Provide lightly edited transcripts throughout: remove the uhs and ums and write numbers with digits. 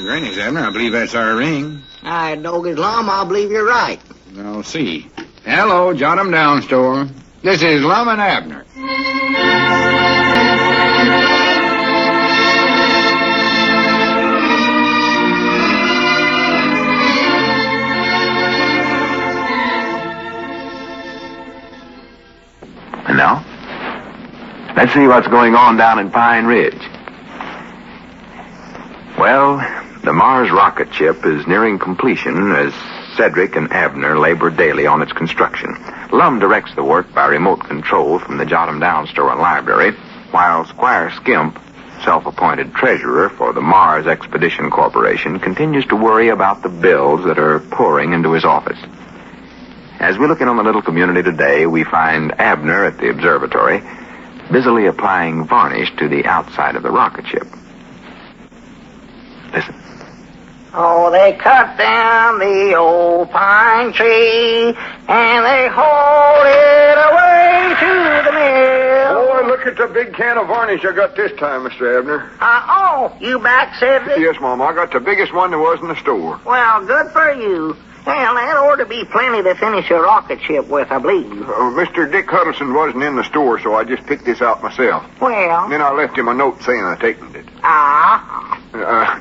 Greetings, Abner. I believe that's our ring. I dog his Lum, I believe you're right. I'll see. Hello, Jot 'em Down store. This is Lum and Abner. And now, let's see what's going on down in Pine Ridge. Well, the Mars rocket ship is nearing completion as Cedric and Abner labor daily on its construction. Lum directs the work by remote control from the Jot 'em Down store and library, while Squire Skimp, self-appointed treasurer for the Mars Expedition Corporation, continues to worry about the bills that are pouring into his office. As we look in on the little community today, we find Abner at the observatory, busily applying varnish to the outside of the rocket ship. Listen. Oh, they cut down the old pine tree, and they hauled it away to the mill. Boy, look at the big can of varnish I got this time, Mr. Abner. You back, Cedric? Yes, Mom. I got the biggest one there was in the store. Well, good for you. Well, that ought to be plenty to finish a rocket ship with, I believe. Mr. Dick Huddleston wasn't in the store, so I just picked this out myself. Well? Then I left him a note saying I taken it. Ah.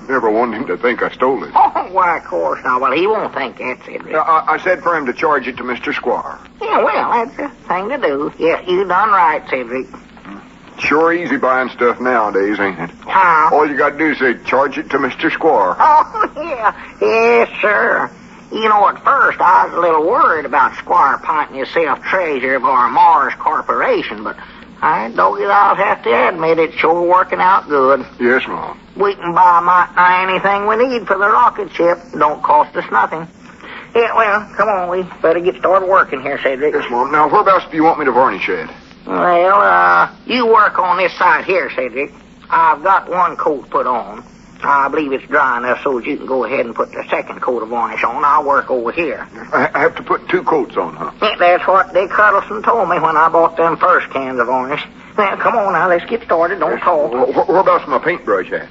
Never wanted him to think I stole it. Oh, why, of course not. Well, he won't think that, Cedric. I said for him to charge it to Mr. Squire. Yeah, well, that's the thing to do. Yeah, you done right, Cedric. Sure easy buying stuff nowadays, ain't it? Ah. All you got to do is say, charge it to Mr. Squire. Oh, yeah. Yes, sir. You know, at first I was a little worried about Squire appointing himself treasurer of our Mars Corporation, but I'll have to admit it's sure working out good. Yes, Mom. We can buy anything we need for the rocket ship. Don't cost us nothing. Yeah, well, come on, we better get started working here, Cedric. Yes, Mom. Now, whereabouts do you want me to varnish it? Well, you work on this side here, Cedric. I've got one coat put on. I believe it's dry enough so you can go ahead and put the second coat of varnish on. I'll work over here. I have to put 2 coats on, huh? Yeah, that's what Dick Huddleston told me when I bought them first cans of varnish. Well, come on now, let's get started. Don't talk. Whereabouts my paintbrush at?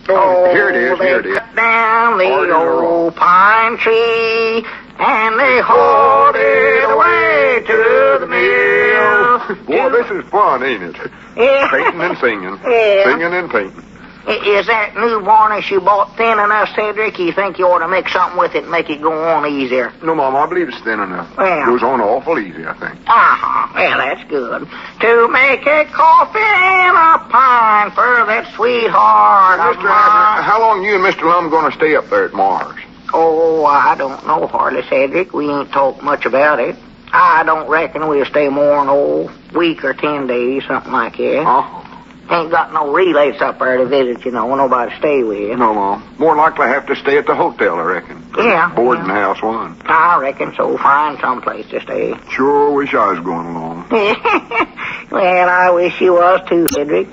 Oh, here it is, here it is. Cut down the old pine tree, and they hauled it away to the mill. Boy, this is fun, ain't it? Yeah. Painting and singing. Yeah. Singing and painting. Is that new varnish you bought thin enough, Cedric? You think you ought to mix something with it and make it go on easier? No, Mom, I believe it's thin enough. Well. Goes on awful easy, I think. Well, that's good. To make a coffee and a pine for that sweetheart of Mr. mine. Abner, how long you and Mr. Lum going to stay up there at Mars? Oh, I don't know hardly, Cedric. We ain't talked much about it. I don't reckon we'll stay more than a week or 10 days, something like that. Oh. Ain't got no relays up there to visit, you know, nobody to stay with. No, Mom. More likely have to stay at the hotel, I reckon. Yeah. Boarding house one. I reckon so. Find someplace to stay. Sure wish I was going along. Well, I wish you was too, Cedric.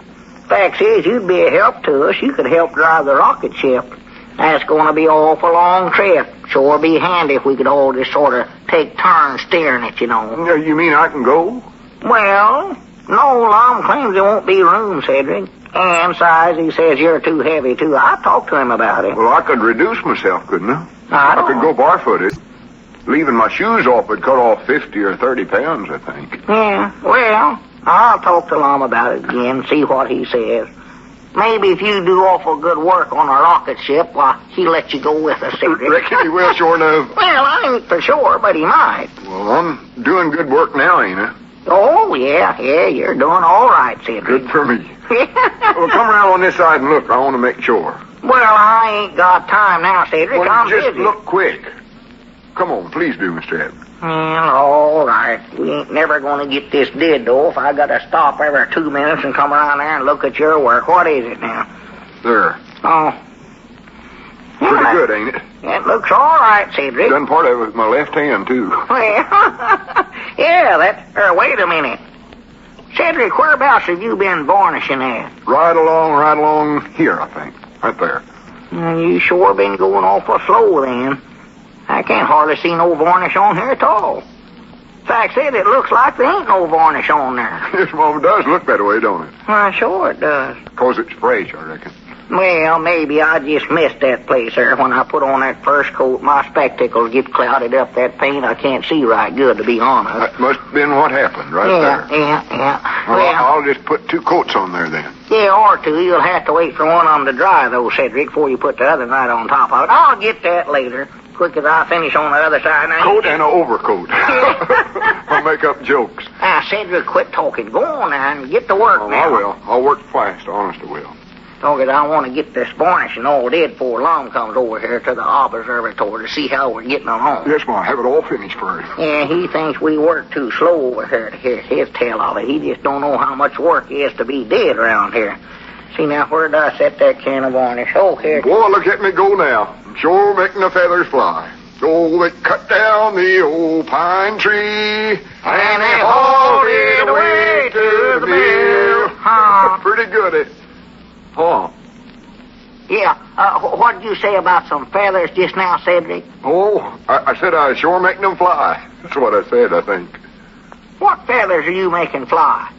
Fact is, you'd be a help to us. You could help drive the rocket ship. That's going to be an awful long trip. Sure be handy if we could all just sort of take turns steering it, you know. You mean I can go? Well, no, Lum claims there won't be room, Cedric. And besides, he says you're too heavy, too. I talked to him about it. Well, I could reduce myself, couldn't I? I could go barefooted. Leaving my shoes off would cut off 50 or 30 pounds, I think. Yeah, well, I'll talk to Lum about it again, see what he says. Maybe if you do awful good work on a rocket ship, why, he'll let you go with us, Cedric. Reckon he will, sure enough. Well, I ain't for sure, but he might. Well, I'm doing good work now, ain't I? Oh, yeah, you're doing all right, Cedric. Good for me. Well, come around on this side and look. I want to make sure. Well, I ain't got time now, Cedric. Well, I'm just busy. look quick. Come on, please do, Mr. Abner. Well, all right. We ain't never going to get this did, though, if I got to stop every 2 minutes and come around there and look at your work. What is it now? There. Oh. Pretty good, ain't it? It looks all right, Cedric. Done part of it with my left hand, too. Well, yeah, wait a minute. Cedric, whereabouts have you been varnishing at? Right along here, I think. Right there. You sure been going awful slow, then. I can't hardly see no varnish on here at all. Fact is, it looks like there ain't no varnish on there. Yes, Mom, it does look that way, don't it? Well, sure it does. 'Cause it's fresh, I reckon. Well, maybe I just missed that place there. When I put on that first coat, my spectacles get clouded up that paint. I can't see right good, to be honest. That must have been what happened right there. Yeah. Well, I'll just put 2 coats on there then. Yeah, or 2. You'll have to wait for one of them to dry, though, Cedric, before you put the other night on top of it. I'll get that later, quick as I finish on the other side. Now, Coat and an overcoat. I'll make up jokes. Now, Cedric, quit talking. Go on now and get to work now. I will. I'll work fast, honest I will. Because I want to get this varnishing all did before Lum comes over here to the observatory to see how we're getting along. Yes, Ma, have it all finished for him. Yeah, he thinks we work too slow over here to hear his tell of it. He just don't know how much work is to be did around here. See, now, where did I set that can of varnish? Oh, here. Boy, look at me go now. I'm sure making the feathers fly. So they cut down the old pine tree, and they hauled it away to the mill. Huh. Pretty good, eh? Oh. Yeah, what did you say about some feathers just now, Cedric? Oh, I said I was sure making them fly. That's what I said, I think. What feathers are you making fly?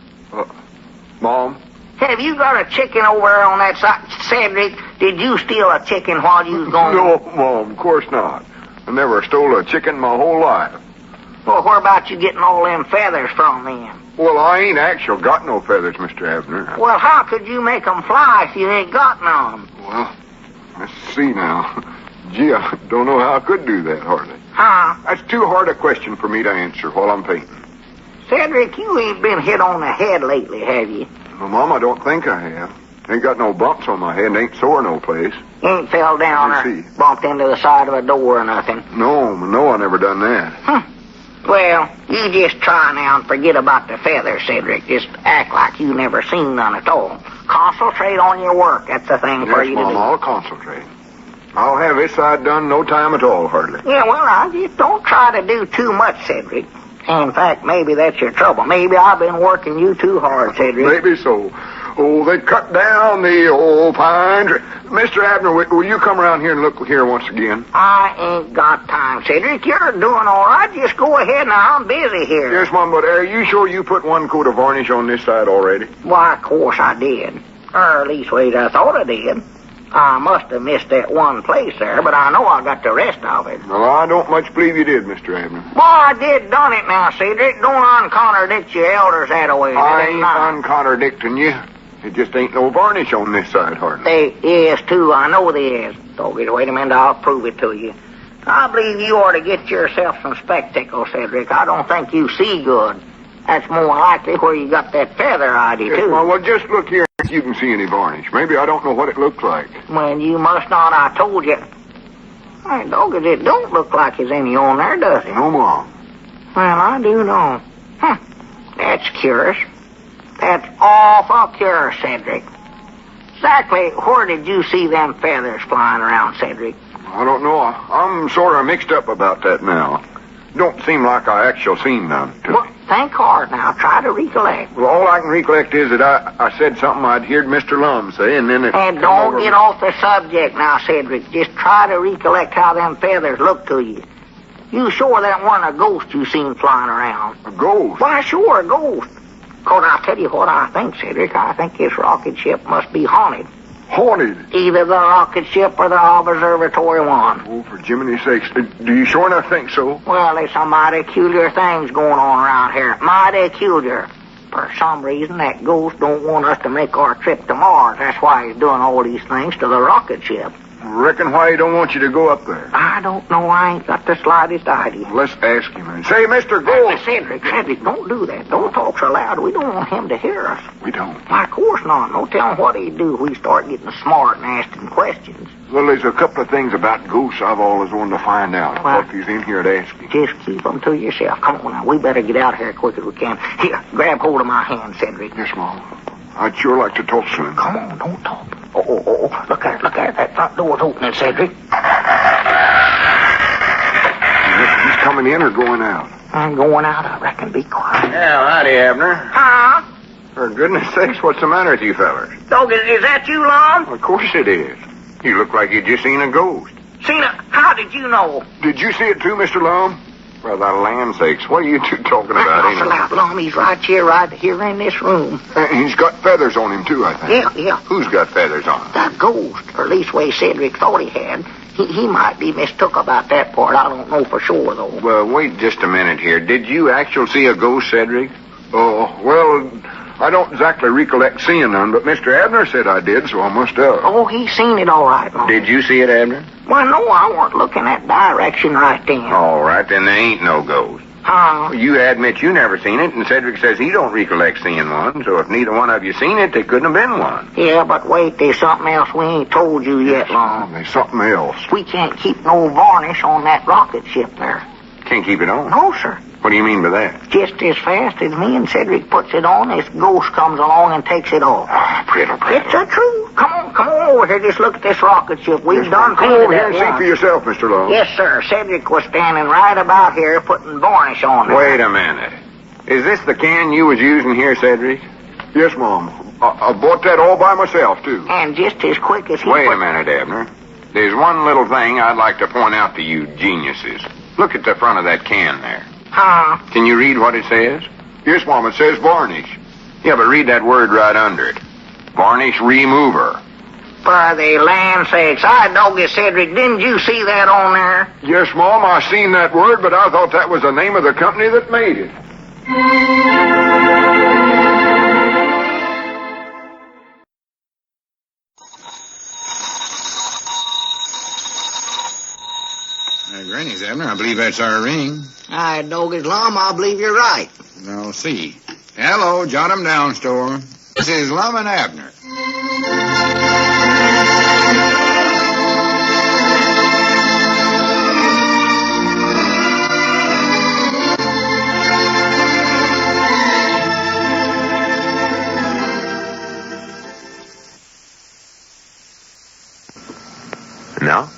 Mom? Have you got a chicken over there on that side? Cedric, did you steal a chicken while you was gone? No, Mom, of course not. I never stole a chicken my whole life. Well, where about you getting all them feathers from then? Well, I ain't actually got no feathers, Mr. Abner. Well, how could you make 'em fly if you ain't got none? Well, let's see now. Gee, I don't know how I could do that, hardly. Huh? That's too hard a question for me to answer while I'm painting. Cedric, you ain't been hit on the head lately, have you? Well, Mom, I don't think I have. Ain't got no bumps on my head and ain't sore no place. Ain't fell down Let or me see. bumped into the side of a door or nothing? No, I never done that. Well, you just try now and forget about the feathers, Cedric. Just act like you never seen none at all. Concentrate on your work. That's the thing for Yes, you to Mom, do. I'll concentrate. I'll have this side done no time at all, hardly. Yeah, well, I just don't try to do too much, Cedric. In fact, maybe that's your trouble. Maybe I've been working you too hard, Cedric. Maybe so. Oh, they cut down the old pine tree. Mr. Abner, will you come around here and look here once again? I ain't got time, Cedric. You're doing all right. Just go ahead now. I'm busy here. Yes, Mom, but are you sure you put 1 coat of varnish on this side already? Why, of course I did. Or leastways, I thought I did. I must have missed that one place there, but I know I got the rest of it. Well, I don't much believe you did, Mr. Abner. Boy, I did done it now, Cedric. Don't uncontradicts your elders that way. I ain't uncontradicting you. It just ain't no varnish on this side, hardly. There is, too. I know there is. Doggy, wait a minute. I'll prove it to you. I believe you ought to get yourself some spectacles, Cedric. I don't think you see good. That's more likely where you got that feather idea, Yes, too. well, just look here if you can see any varnish. Maybe I don't know what it looks like. Well, you must not. I told you. Hey, doggy, it don't look like there's any on there, does it? No, Mom. Well, I do know. That's curious. That's awful curious, Cedric. Exactly where did you see them feathers flying around, Cedric? I don't know. I'm sort of mixed up about that now. Don't seem like I actually seen none. Well, think hard now. Try to recollect. Well, all I can recollect is that I said something I'd heard Mr. Lum say, and then it... And don't get off the subject now, Cedric. Just try to recollect how them feathers look to you. You sure that wasn't a ghost you seen flying around? A ghost? Why, sure, a ghost. 'Cause I'll tell you what I think, Cedric. I think this rocket ship must be haunted. Haunted? Either the rocket ship or the observatory one. Oh, for Jiminy's sakes. Do you sure enough think so? Well, there's some mighty peculiar things going on around here. Mighty peculiar. For some reason, that ghost don't want us to make our trip to Mars. That's why he's doing all these things to the rocket ship. Reckon why he don't want you to go up there. I don't know. I ain't got the slightest idea. Let's ask him. And say, Mr. Gold. Cedric, don't do that. Don't talk so loud. We don't want him to hear us. We don't. Why, of course not. No telling what he'd do if we start getting smart and asking questions. Well, there's a couple of things about ghosts I've always wanted to find out. I thought he's in here to ask you. Just keep them to yourself. Come on now. We better get out of here as quick as we can. Here, grab hold of my hand, Cedric. Yes, Mom. I'd sure like to talk to him. Come on, don't talk. Oh. Look there. That front door's opening, Cedric. He's coming in or going out? I'm going out, I reckon. Be quiet. Yeah, howdy, Abner. Huh? For goodness sakes, what's the matter with you fellers? Dog, is that you, Lum? Of course it is. You look like you just seen a ghost. How did you know? Did you see it too, Mr. Lum? For the land sakes, what are you two talking about Hustle out, Lum. He's right here in this room. He's got feathers on him, too, I think. Yeah. Who's got feathers on? That ghost, or leastways Cedric thought he had. He might be mistook about that part. I don't know for sure, though. Well, wait just a minute here. Did you actually see a ghost, Cedric? Oh, well, I don't exactly recollect seeing none, but Mr. Abner said I did, so I must have. Oh, he's seen it all right, Lum. Did you see it, Abner? Well, no, I weren't looking that direction right then. All right, then there ain't no ghost. You admit you never seen it, and Cedric says he don't recollect seeing one, so if neither one of you seen it, there couldn't have been one. Yeah, but wait, there's something else we ain't told you yet, Lum. There's something else. We can't keep no varnish on that rocket ship there. Can't keep it on? No, sir. What do you mean by that? Just as fast as me and Cedric puts it on, this ghost comes along and takes it off. Pretty. It's the truth. Come on over here. Just look at this rocket ship. We've done Come painted over here it and see once. for yourself, Mr. Long. Yes, sir. Cedric was standing right about here putting varnish on it. Wait a minute. Is this the can you was using here, Cedric? Yes, Mom. I bought that all by myself, too. And just as quick as he Wait a minute, Abner. There's one little thing I'd like to point out to you geniuses. Look at the front of that can there. Can you read what it says? Yes, Mom, it says varnish. Yeah, but read that word right under it. Varnish remover. For the land sakes, I doggy Cedric, didn't you see that on there? Yes, Mom, I seen that word, but I thought that was the name of the company that made it. Granny's, Abner. I believe that's our ring. I doggy's Lum, I believe you're right. I'll see. Hello, jot 'em down, store. This is Lum and Abner. Now,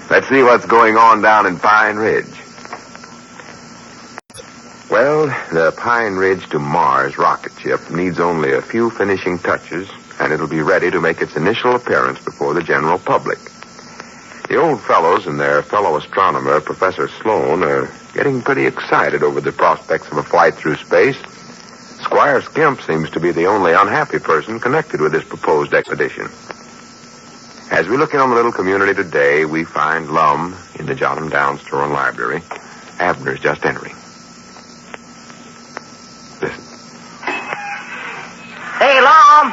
let's see what's going on down in Pine Ridge. Well, the Pine Ridge to Mars rocket ship needs only a few finishing touches, and it'll be ready to make its initial appearance before the general public. The old fellows and their fellow astronomer, Professor Sloan, are getting pretty excited over the prospects of a flight through space. Squire Skimp seems to be the only unhappy person connected with this proposed expedition. As we look in on the little community today, we find Lum in the Jot 'em Down store and library. Abner's just entering. Listen. Hey, Lum!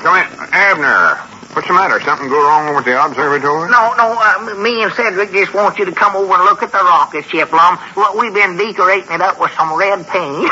Come in. Abner, what's the matter? Something go wrong with the observatory? No, me and Cedric just want you to come over and look at the rocket ship, Lum. Well, we've been decorating it up with some red paint.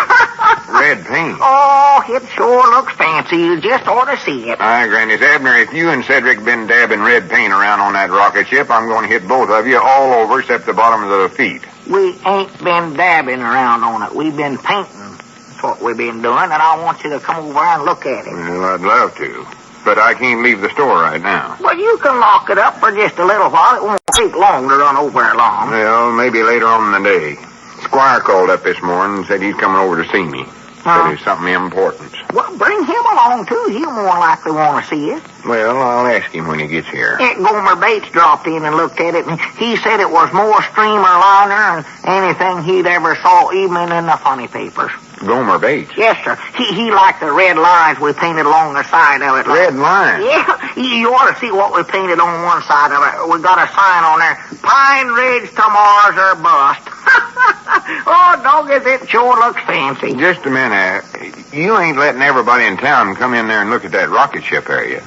Red paint? Oh, it sure looks fancy. You just ought to see it. Aye, Granny's. Abner, if you and Cedric been dabbing red paint around on that rocket ship, I'm going to hit both of you all over except the bottom of the feet. We ain't been dabbing around on it. We've been painting. That's what we've been doing, and I want you to come over and look at it. Well, I'd love to. But I can't leave the store right now. Well, you can lock it up for just a little while. It won't take long to run over it, Lum. Well, maybe later on in the day. Squire called up this morning and said he's coming over to see me. Said it's something important. Well, bring him along, too. He'll more likely want to see it. Well, I'll ask him when he gets here. Gomer Bates dropped in and looked at it, and he said it was more streamer liner than anything he'd ever saw, even in the funny papers. Gomer Bates? Yes, sir. He liked the red lines we painted along the side of it. Red lines? Yeah. You ought to see what we painted on one side of it. We got a sign on there, Pine Ridge to Mars or bust. Oh, doggies, it sure looks fancy. Just a minute. You ain't letting everybody in town come in there and look at that rocket ship, are you?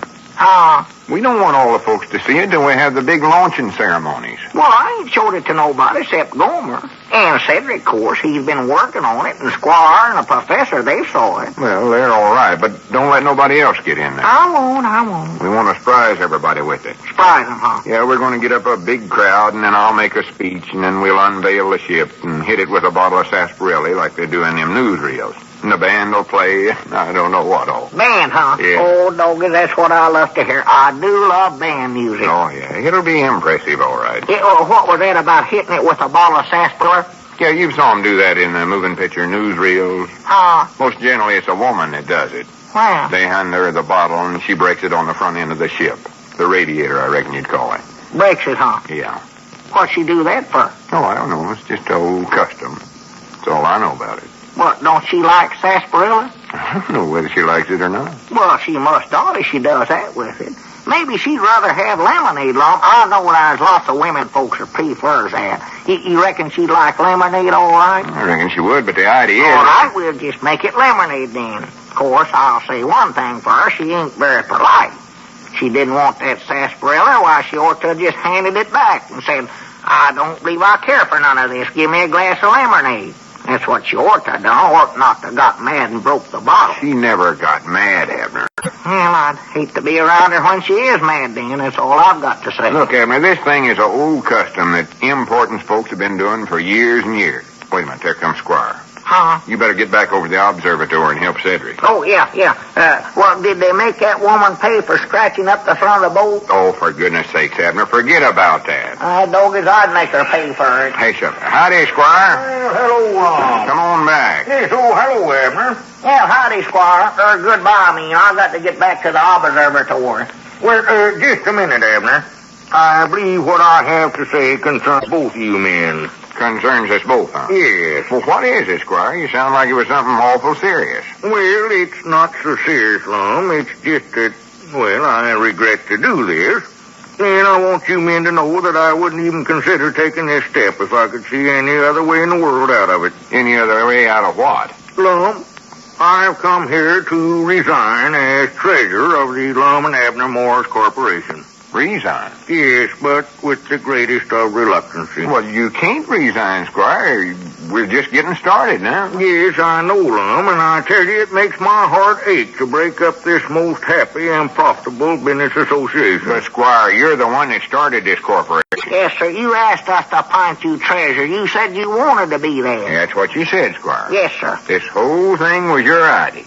We don't want all the folks to see it till we have the big launching ceremonies. Well, I ain't showed it to nobody except Gomer. And Cedric, of course, he's been working on it, and Squire and the professor, they saw it. Well, they're all right, but don't let nobody else get in there. I won't. We want to surprise everybody with it. Surprise them, huh? Yeah, we're going to get up a big crowd, and then I'll make a speech, and then we'll unveil the ship and hit it with a bottle of sarsaparilla like they do in them newsreels. And the band will play, I don't know what all. Band, huh? Yeah. Oh, doggy, that's what I love to hear. I do love band music. Oh, yeah. It'll be impressive, all right. Yeah, what was that about hitting it with a bottle of sarsaparilla? Yeah, you saw them do that in the moving picture newsreels. Most generally, it's a woman that does it. Wow. They hand her the bottle, and she breaks it on the front end of the ship. The radiator, I reckon you'd call it. Breaks it, huh? Yeah. What'd she do that for? Oh, I don't know. It's just an old custom. That's all I know about it. What, don't she like sarsaparilla? I don't know whether she likes it or not. Well, she must not if she does that with it. Maybe she'd rather have lemonade, Lum. I know there's lots of women folks that prefers that. You reckon she'd like lemonade all right? I reckon she would, but the idea All is... right, we'll just make it lemonade then. Of course, I'll say one thing for her. She ain't very polite. She didn't want that sarsaparilla. Why, she ought to have just handed it back and said, I don't believe I care for none of this. Give me a glass of lemonade. That's what she ought to have done. Ought not to have got mad and broke the bottle. She never got mad, Abner. Well, I'd hate to be around her when she is mad, then. That's all I've got to say. Look, Abner, this thing is an old custom that importance folks have been doing for years and years. Wait a minute, there comes Squire. Huh? You better get back over to the observatory and help Cedric. Oh, yeah. Well, did they make that woman pay for scratching up the front of the boat? Oh, for goodness sakes, Abner, forget about that. Doggies, I'd make her pay for it. Hey, Shuffler. Howdy, Squire. Hello, Come on back. Yes, oh, hello, Abner. Well, howdy, Squire. Goodbye, I mean. I've got to get back to the observatory. Well, just a minute, Abner. I believe what I have to say concerns both you men. Concerns us both, huh? Yes. Well, what is it, Squire? You sound like it was something awful serious. Well, it's not so serious, Lum. It's just that, well, I regret to do this. And I want you men to know that I wouldn't even consider taking this step if I could see any other way in the world out of it. Any other way out of what? Lum, I've come here to resign as treasurer of the Lum and Abner Morris Corporation. Resign? Yes, but with the greatest of reluctancy. Well, you can't resign, Squire. We're just getting started now. Yes, I know, Lum, and I tell you, it makes my heart ache to break up this most happy and profitable business association. But, Squire, you're the one that started this corporation. Yes, sir. You asked us to appoint you treasurer. You said you wanted to be there. That's what you said, Squire. Yes, sir. This whole thing was your idea.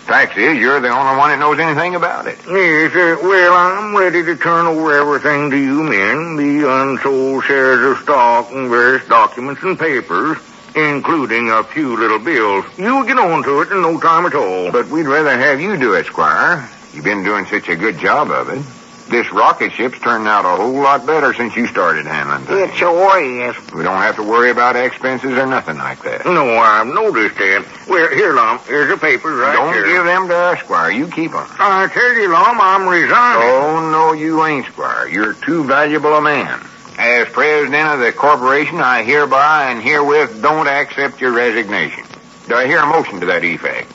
Fact is, you're the only one that knows anything about it. Yes, well, I'm ready to turn over everything to you men, the unsold shares of stock and various documents and papers, including a few little bills. You'll get on to it in no time at all. But we'd rather have you do it, Squire. You've been doing such a good job of it. This rocket ship's turned out a whole lot better since you started handling things. It sure is. We don't have to worry about expenses or nothing like that. No, I've noticed that. Well, here, Lum, here's the papers right Don't here. give them to us, Squire. You keep them. I tell you, Lum, I'm resigning. Oh, no, you ain't, Squire. You're too valuable a man. As president of the corporation, I hereby and herewith don't accept your resignation. Do I hear a motion to that effect?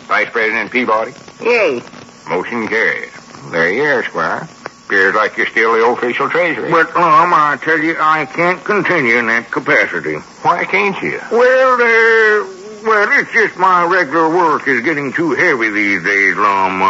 Vice President Peabody? Yay. Motion carries. There you are, Squire. Appears like you're still the official treasurer. But, Lum, I tell you, I can't continue in that capacity. Why can't you? Well, it's just my regular work is getting too heavy these days, Lum.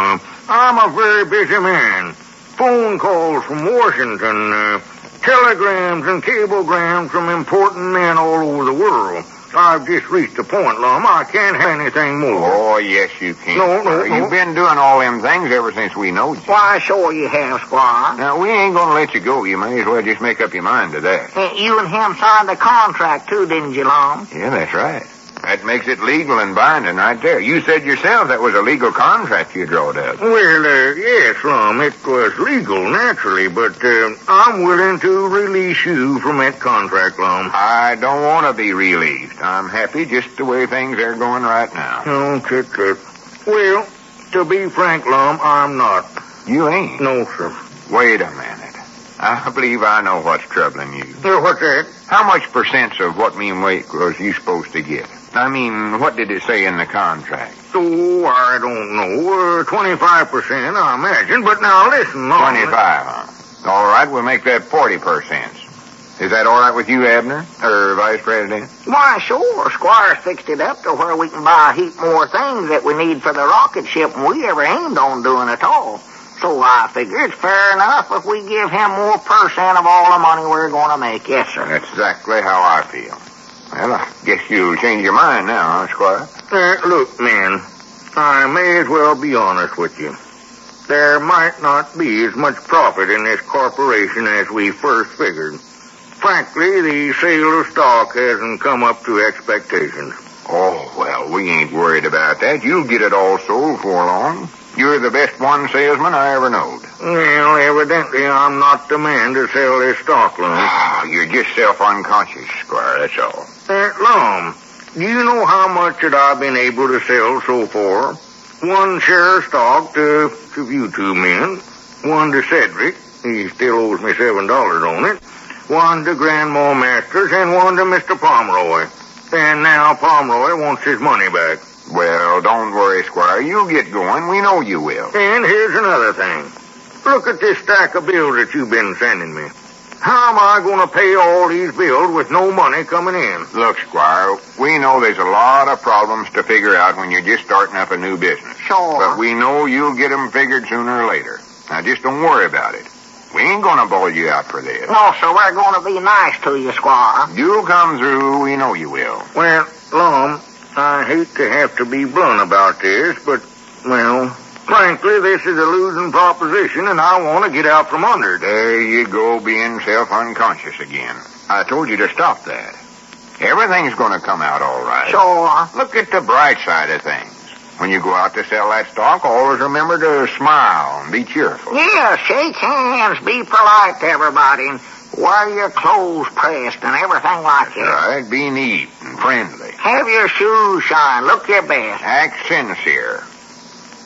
I'm a very busy man. Phone calls from Washington, telegrams and cablegrams from important men all over the world. I've just reached the point, Lum. I can't have anything more. Oh, yes, you can. No. You've been doing all them things ever since we knowed you. Why, sure you have, Squire. Now, we ain't going to let you go. You may as well just make up your mind to that. You and him signed a contract, too, didn't you, Lum? Yeah, that's right. That makes it legal and binding right there. You said yourself that was a legal contract you drawed up. Well, yes, Lum, it was legal, naturally, but I'm willing to release you from that contract, Lum. I don't want to be released. I'm happy just the way things are going right now. Oh, tut. Well, to be frank, Lum, I'm not. You ain't? No, sir. Wait a minute. I believe I know what's troubling you. What's that? How much percents of what me weight was you supposed to get? I mean, what did it say in the contract? Oh, I don't know. 25%, I imagine. But now, listen, Lum. 25, huh? All right, we'll make that 40%. Is that all right with you, Abner? Or Vice President? Why, sure. Squire's fixed it up to where we can buy a heap more things that we need for the rocket ship than we ever aimed on doing at all. So I figure it's fair enough if we give him more percent of all the money we're going to make. Yes, sir. That's exactly how I feel. Well, I guess you'll change your mind now, huh, Squire? Look, man, I may as well be honest with you. There might not be as much profit in this corporation as we first figured. Frankly, the sale of stock hasn't come up to expectations. Oh, well, we ain't worried about that. You'll get it all sold for long. You're the best one salesman I ever knowed. Well, evidently I'm not the man to sell this stock, Lum. You're just self-unconscious, Squire, that's all. Lum, do you know how much that I've been able to sell so far? 1 share of stock to you two men, 1 to Cedric, he still owes me $7 on it, 1 to Grandma Masters, and 1 to Mr. Pomeroy. And now Pomeroy wants his money back. Well, don't worry, Squire. You'll get going. We know you will. And here's another thing. Look at this stack of bills that you've been sending me. How am I going to pay all these bills with no money coming in? Look, Squire, we know there's a lot of problems to figure out when you're just starting up a new business. Sure. But we know you'll get them figured sooner or later. Now, just don't worry about it. We ain't going to bawl you out for this. No, sir, we're going to be nice to you, Squire. You'll come through. We know you will. Well, Lum, I hate to have to be blunt about this, but, well, frankly, this is a losing proposition, and I want to get out from under it. There you go, being self-unconscious again. I told you to stop that. Everything's going to come out all right. Sure. Look at the bright side of things. When you go out to sell that stock, always remember to smile and be cheerful. Yeah, shake hands, be polite to everybody, and wear your clothes pressed and everything like that. Right, be neat and friendly. Have your shoes shine, look your best. Act sincere.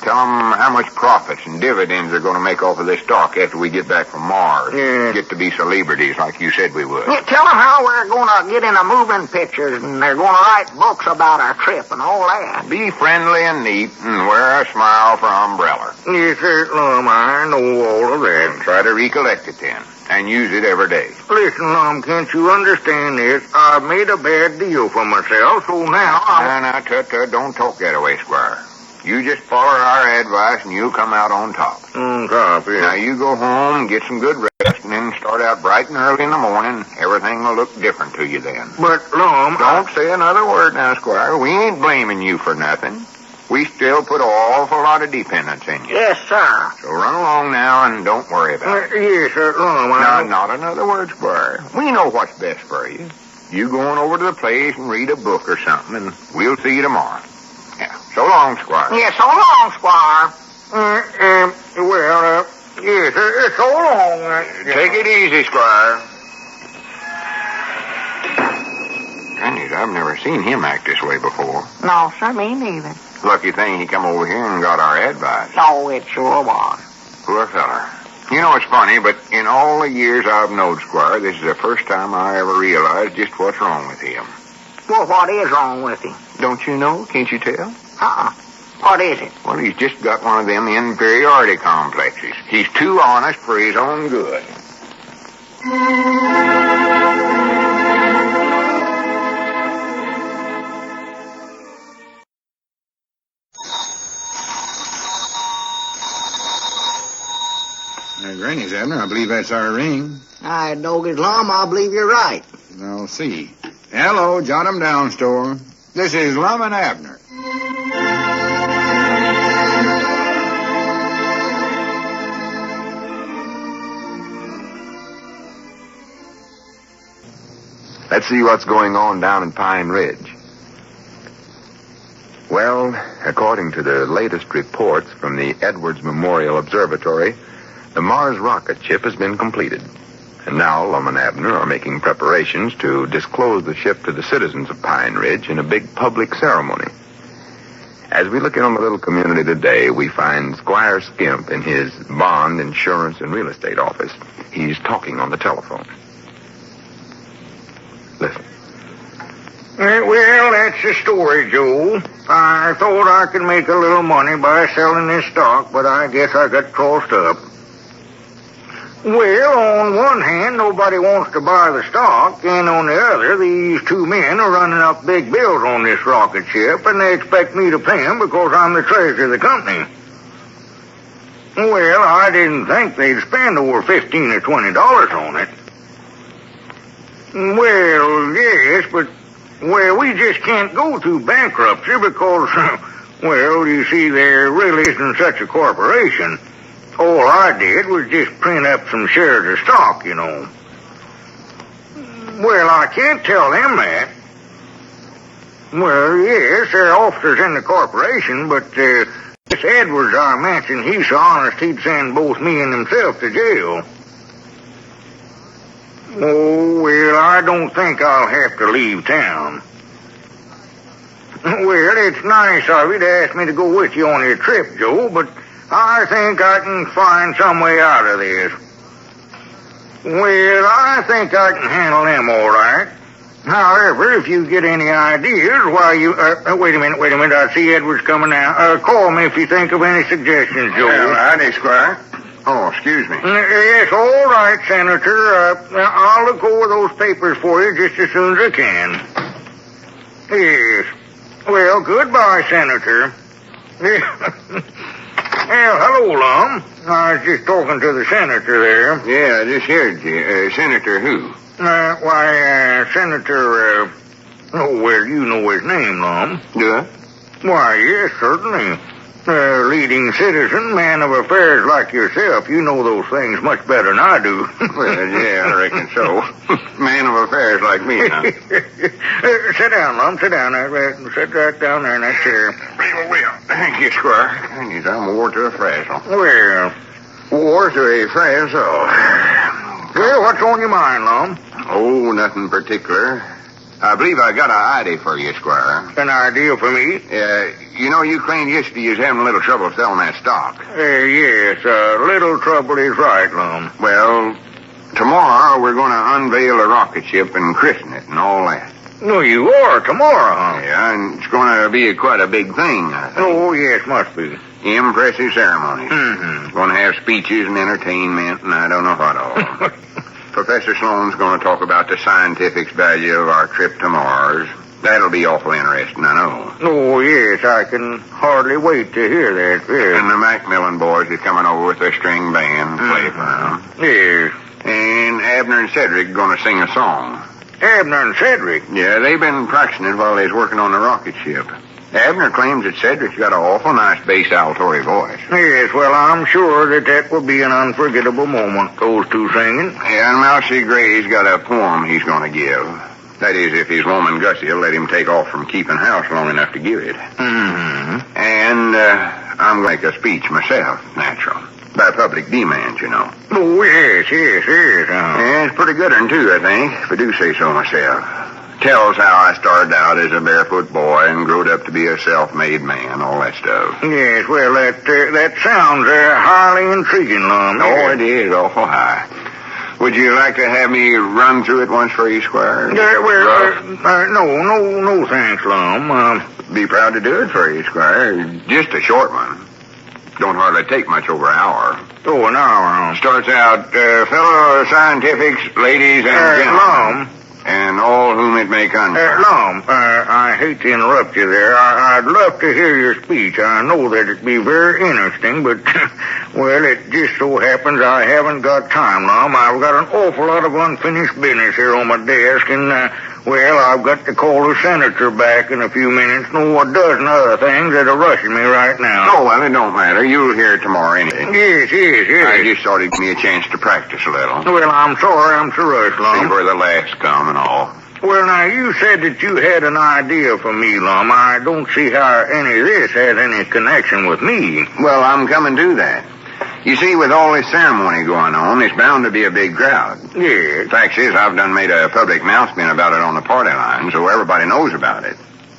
Tell them how much profits and dividends they're going to make off of this stock after we get back from Mars. Yeah. Get to be celebrities like you said we would. Yeah, tell them how we're going to get in the moving pictures, and they're going to write books about our trip and all that. Be friendly and neat and wear a smile for umbrella. Yes, sir, Lum, I know all of that. And try to recollect it then and use it every day. Listen, Lum, can't you understand this? I've made a bad deal for myself, so now I'm... Now, Tut, don't talk that way, Squire. You just follow our advice and you'll come out on top. On top, yeah. Now, you go home, get some good rest, and then start out bright and early in the morning. Everything will look different to you then. But, Lum... Don't say another word now, Squire. We ain't blaming you for nothing. We still put an awful lot of dependence in you. Yes, sir. So run along now and don't worry about it. Yes, sir, Lum, Now, not another word, Squire. We know what's best for you. You go on over to the place and read a book or something, and we'll see you tomorrow. Yeah. So long, Squire. Yeah, so long, Squire. Yes, sir, so long. Take it easy, Squire. Granny's, I've never seen him act this way before. No, sir, me neither. Lucky thing he come over here and got our advice. Oh, it sure was. Poor feller. You know, it's funny, but in all the years I've known Squire, this is the first time I ever realized just what's wrong with him. Well, what is wrong with him? Don't you know? Can't you tell? What is it? Well, he's just got one of them inferiority complexes. He's too honest for his own good. Granny's, Abner. I believe that's our ring. I don't get Lum. I believe you're right. I'll see. Hello, Jot 'em Down store. This is Lum and Abner. Let's see what's going on down in Pine Ridge. Well, according to the latest reports from the Edwards Memorial Observatory, the Mars rocket ship has been completed. And now Lum and Abner are making preparations to disclose the ship to the citizens of Pine Ridge in a big public ceremony. As we look in on the little community today, we find Squire Skimp in his bond, insurance, and real estate office. He's talking on the telephone. Listen. Well, that's the story, Joe. I thought I could make a little money by selling this stock, but I guess I got crossed up. Well, on one hand, nobody wants to buy the stock, and on the other, these two men are running up big bills on this rocket ship, and they expect me to pay them because I'm the treasurer of the company. Well, I didn't think they'd spend over $15 or $20 on it. Well, yes, but, well, we just can't go to bankruptcy because, well, you see, there really isn't such a corporation. All I did was just print up some shares of stock, you know. Well, I can't tell them that. Well, yes, they're officers in the corporation, but they This Edwards I mentioned, he's so honest he'd send both me and himself to jail. Oh, well, I don't think I'll have to leave town. Well, it's nice of you to ask me to go with you on your trip, Joe, but I think I can find some way out of this. Well, I think I can handle them all right. However, if you get any ideas while you... wait a minute. I see Edwards coming now. Call me if you think of any suggestions, Joe. Well, howdy, Squire. Oh, excuse me. Yes, all right, Senator. I'll look over those papers for you just as soon as I can. Yes. Well, goodbye, Senator. Well, hello, Lum. I was just talking to the senator there. Yeah, I just heard you. Senator who? Senator, oh, well, you know his name, Lum. Do I? Why, yes, certainly. Leading citizen, man of affairs like yourself, you know those things much better than I do. Well, yeah, I reckon so. Man of affairs like me, huh? Sit down, Lum, sit down. Sit right down there in that chair. Well, thank you, Squire. I'm wore to a frazzle. Well, Wore to a frazzle. Well, what's on your mind, Lum? Oh, nothing particular. I believe I got an idea for you, Squire. An idea for me? You know, you claimed yesterday you was having a little trouble selling that stock. Yes, little trouble is right, Lum. Well, tomorrow we're going to unveil a rocket ship and christen it and all that. No, you are tomorrow, huh? Yeah, and it's going to be quite a big thing, I think. Oh, yes, must be. Impressive ceremonies. Mm-hmm. Going to have speeches and entertainment and I don't know what all. Professor Sloan's going to talk about the scientific value of our trip to Mars. That'll be awful interesting, I know. Oh, yes, I can hardly wait to hear that. Yes. And the Macmillan boys are coming over with their string band to play for them. Yes. And Abner and Cedric are going to sing a song. Abner and Cedric? Yeah, they've been practicing it while they was working on the rocket ship. Abner claims that Cedric's got an awful nice bass altory voice. Yes, well, I'm sure that will be an unforgettable moment, those two singing. Yeah, and Mousy Gray's got a poem he's going to give. That is, if his woman Gussie will let him take off from keeping house long enough to give it. Mm-hmm. And I'm going to make a speech myself, natural. By public demand, you know. Oh, yes. Yeah, it's pretty good one, too, I think, if I do say so myself. Tells how I started out as a barefoot boy and growed up to be a self-made man, all that stuff. Yes, well, that sounds highly intriguing, Lum. Oh, it is awful high. Would you like to have me run through it once for you, Squire? No, thanks, Lum. Be proud to do it for you, Squire. Just a short one. Don't hardly take much over an hour. Oh, an hour. Starts out, fellow scientifics, ladies and gentlemen. Lum. And all whom it may concern. Lum, I hate to interrupt you there. I'd love to hear your speech. I know that it'd be very interesting, but, well, it just so happens I haven't got time, Lum. I've got an awful lot of unfinished business here on my desk, and, well, I've got to call the senator back in a few minutes, and a dozen other things that are rushing me right now. Oh, well, it don't matter. You'll hear it tomorrow anyway. Yes. I just thought it'd give me a chance to practice a little. Well, I'm sorry I'm so rushed, Lum. See where the laughs come and all. Well, now, you said that you had an idea for me, Lum. I don't see how any of this has any connection with me. Well, I'm coming to that. You see, with all this ceremony going on, it's bound to be a big crowd. Yes. Fact is, I've done made a public announcement about it on the party line, so everybody knows about it.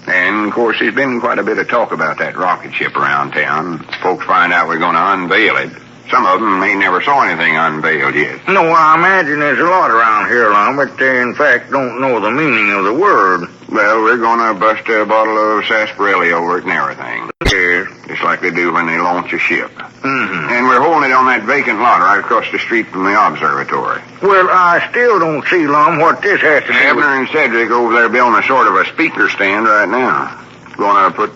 And, of course, there's been quite a bit of talk about that rocket ship around town. Folks find out we're going to unveil it. Some of them ain't never saw anything unveiled yet. No, I imagine there's a lot around here, Lum, but they, in fact, don't know the meaning of the word. Well, we're going to bust a bottle of sarsaparilla over it and everything. Yes. Just like they do when they launch a ship. Mm-hmm. And we're holding it on that vacant lot right across the street from the observatory. Well, I still don't see, Lum, what this has to do with... Abner and Cedric over there building a sort of a speaker stand right now. Going to put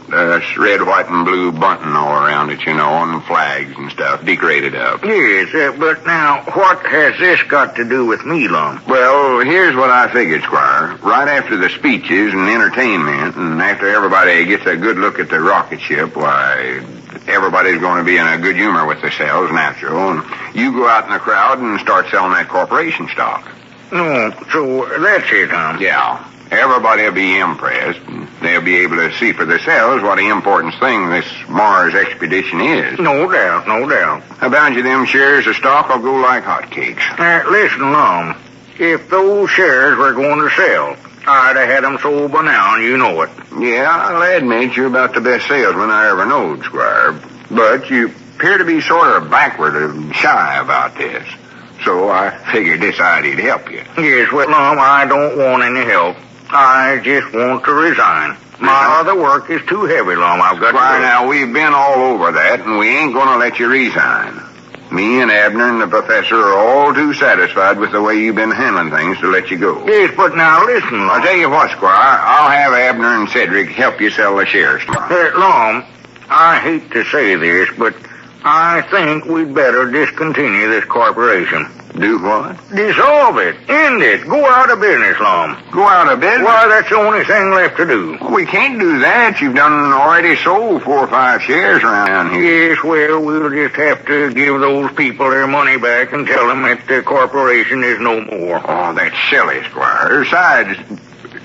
red, white, and blue bunting all around it, you know, and flags and stuff, decorated up. Yes, but now, what has this got to do with me, Lum? Well, here's what I figured, Squire. Right after the speeches and entertainment, and after everybody gets a good look at the rocket ship, why, everybody's going to be in a good humor with themselves, natural, and you go out in the crowd and start selling that corporation stock. No, so that's it, huh? Yeah. Everybody will be impressed, and they'll be able to see for themselves what the important thing this Mars expedition is. No doubt, no doubt. I bound you them shares of stock will go like hotcakes. Listen, Lum, if those shares were going to sell, I'd have had them sold by now, and you know it. Yeah, I'll admit you're about the best salesman I ever knowed, Squire. But you appear to be sort of backward and shy about this. So I figured this idea'd help you. Yes, well, Lum, I don't want any help. I just want to resign. My other work is too heavy, Lum. I've got Squire, to... now, we've been all over that, and we ain't going to let you resign. Me and Abner and the professor are all too satisfied with the way you've been handling things to let you go. Yes, but now listen, Lum. I'll tell you what, Squire. I'll have Abner and Cedric help you sell the shares tomorrow. Lum, I hate to say this, but I think we'd better discontinue this corporation. Do what? Dissolve it. End it. Go out of business, Lum. Go out of business? Why, that's the only thing left to do. Well, we can't do that. You've done already sold 4 or 5 shares around here. Yes, well, we'll just have to give those people their money back and tell them that the corporation is no more. Oh, that's silly, Squire. Besides,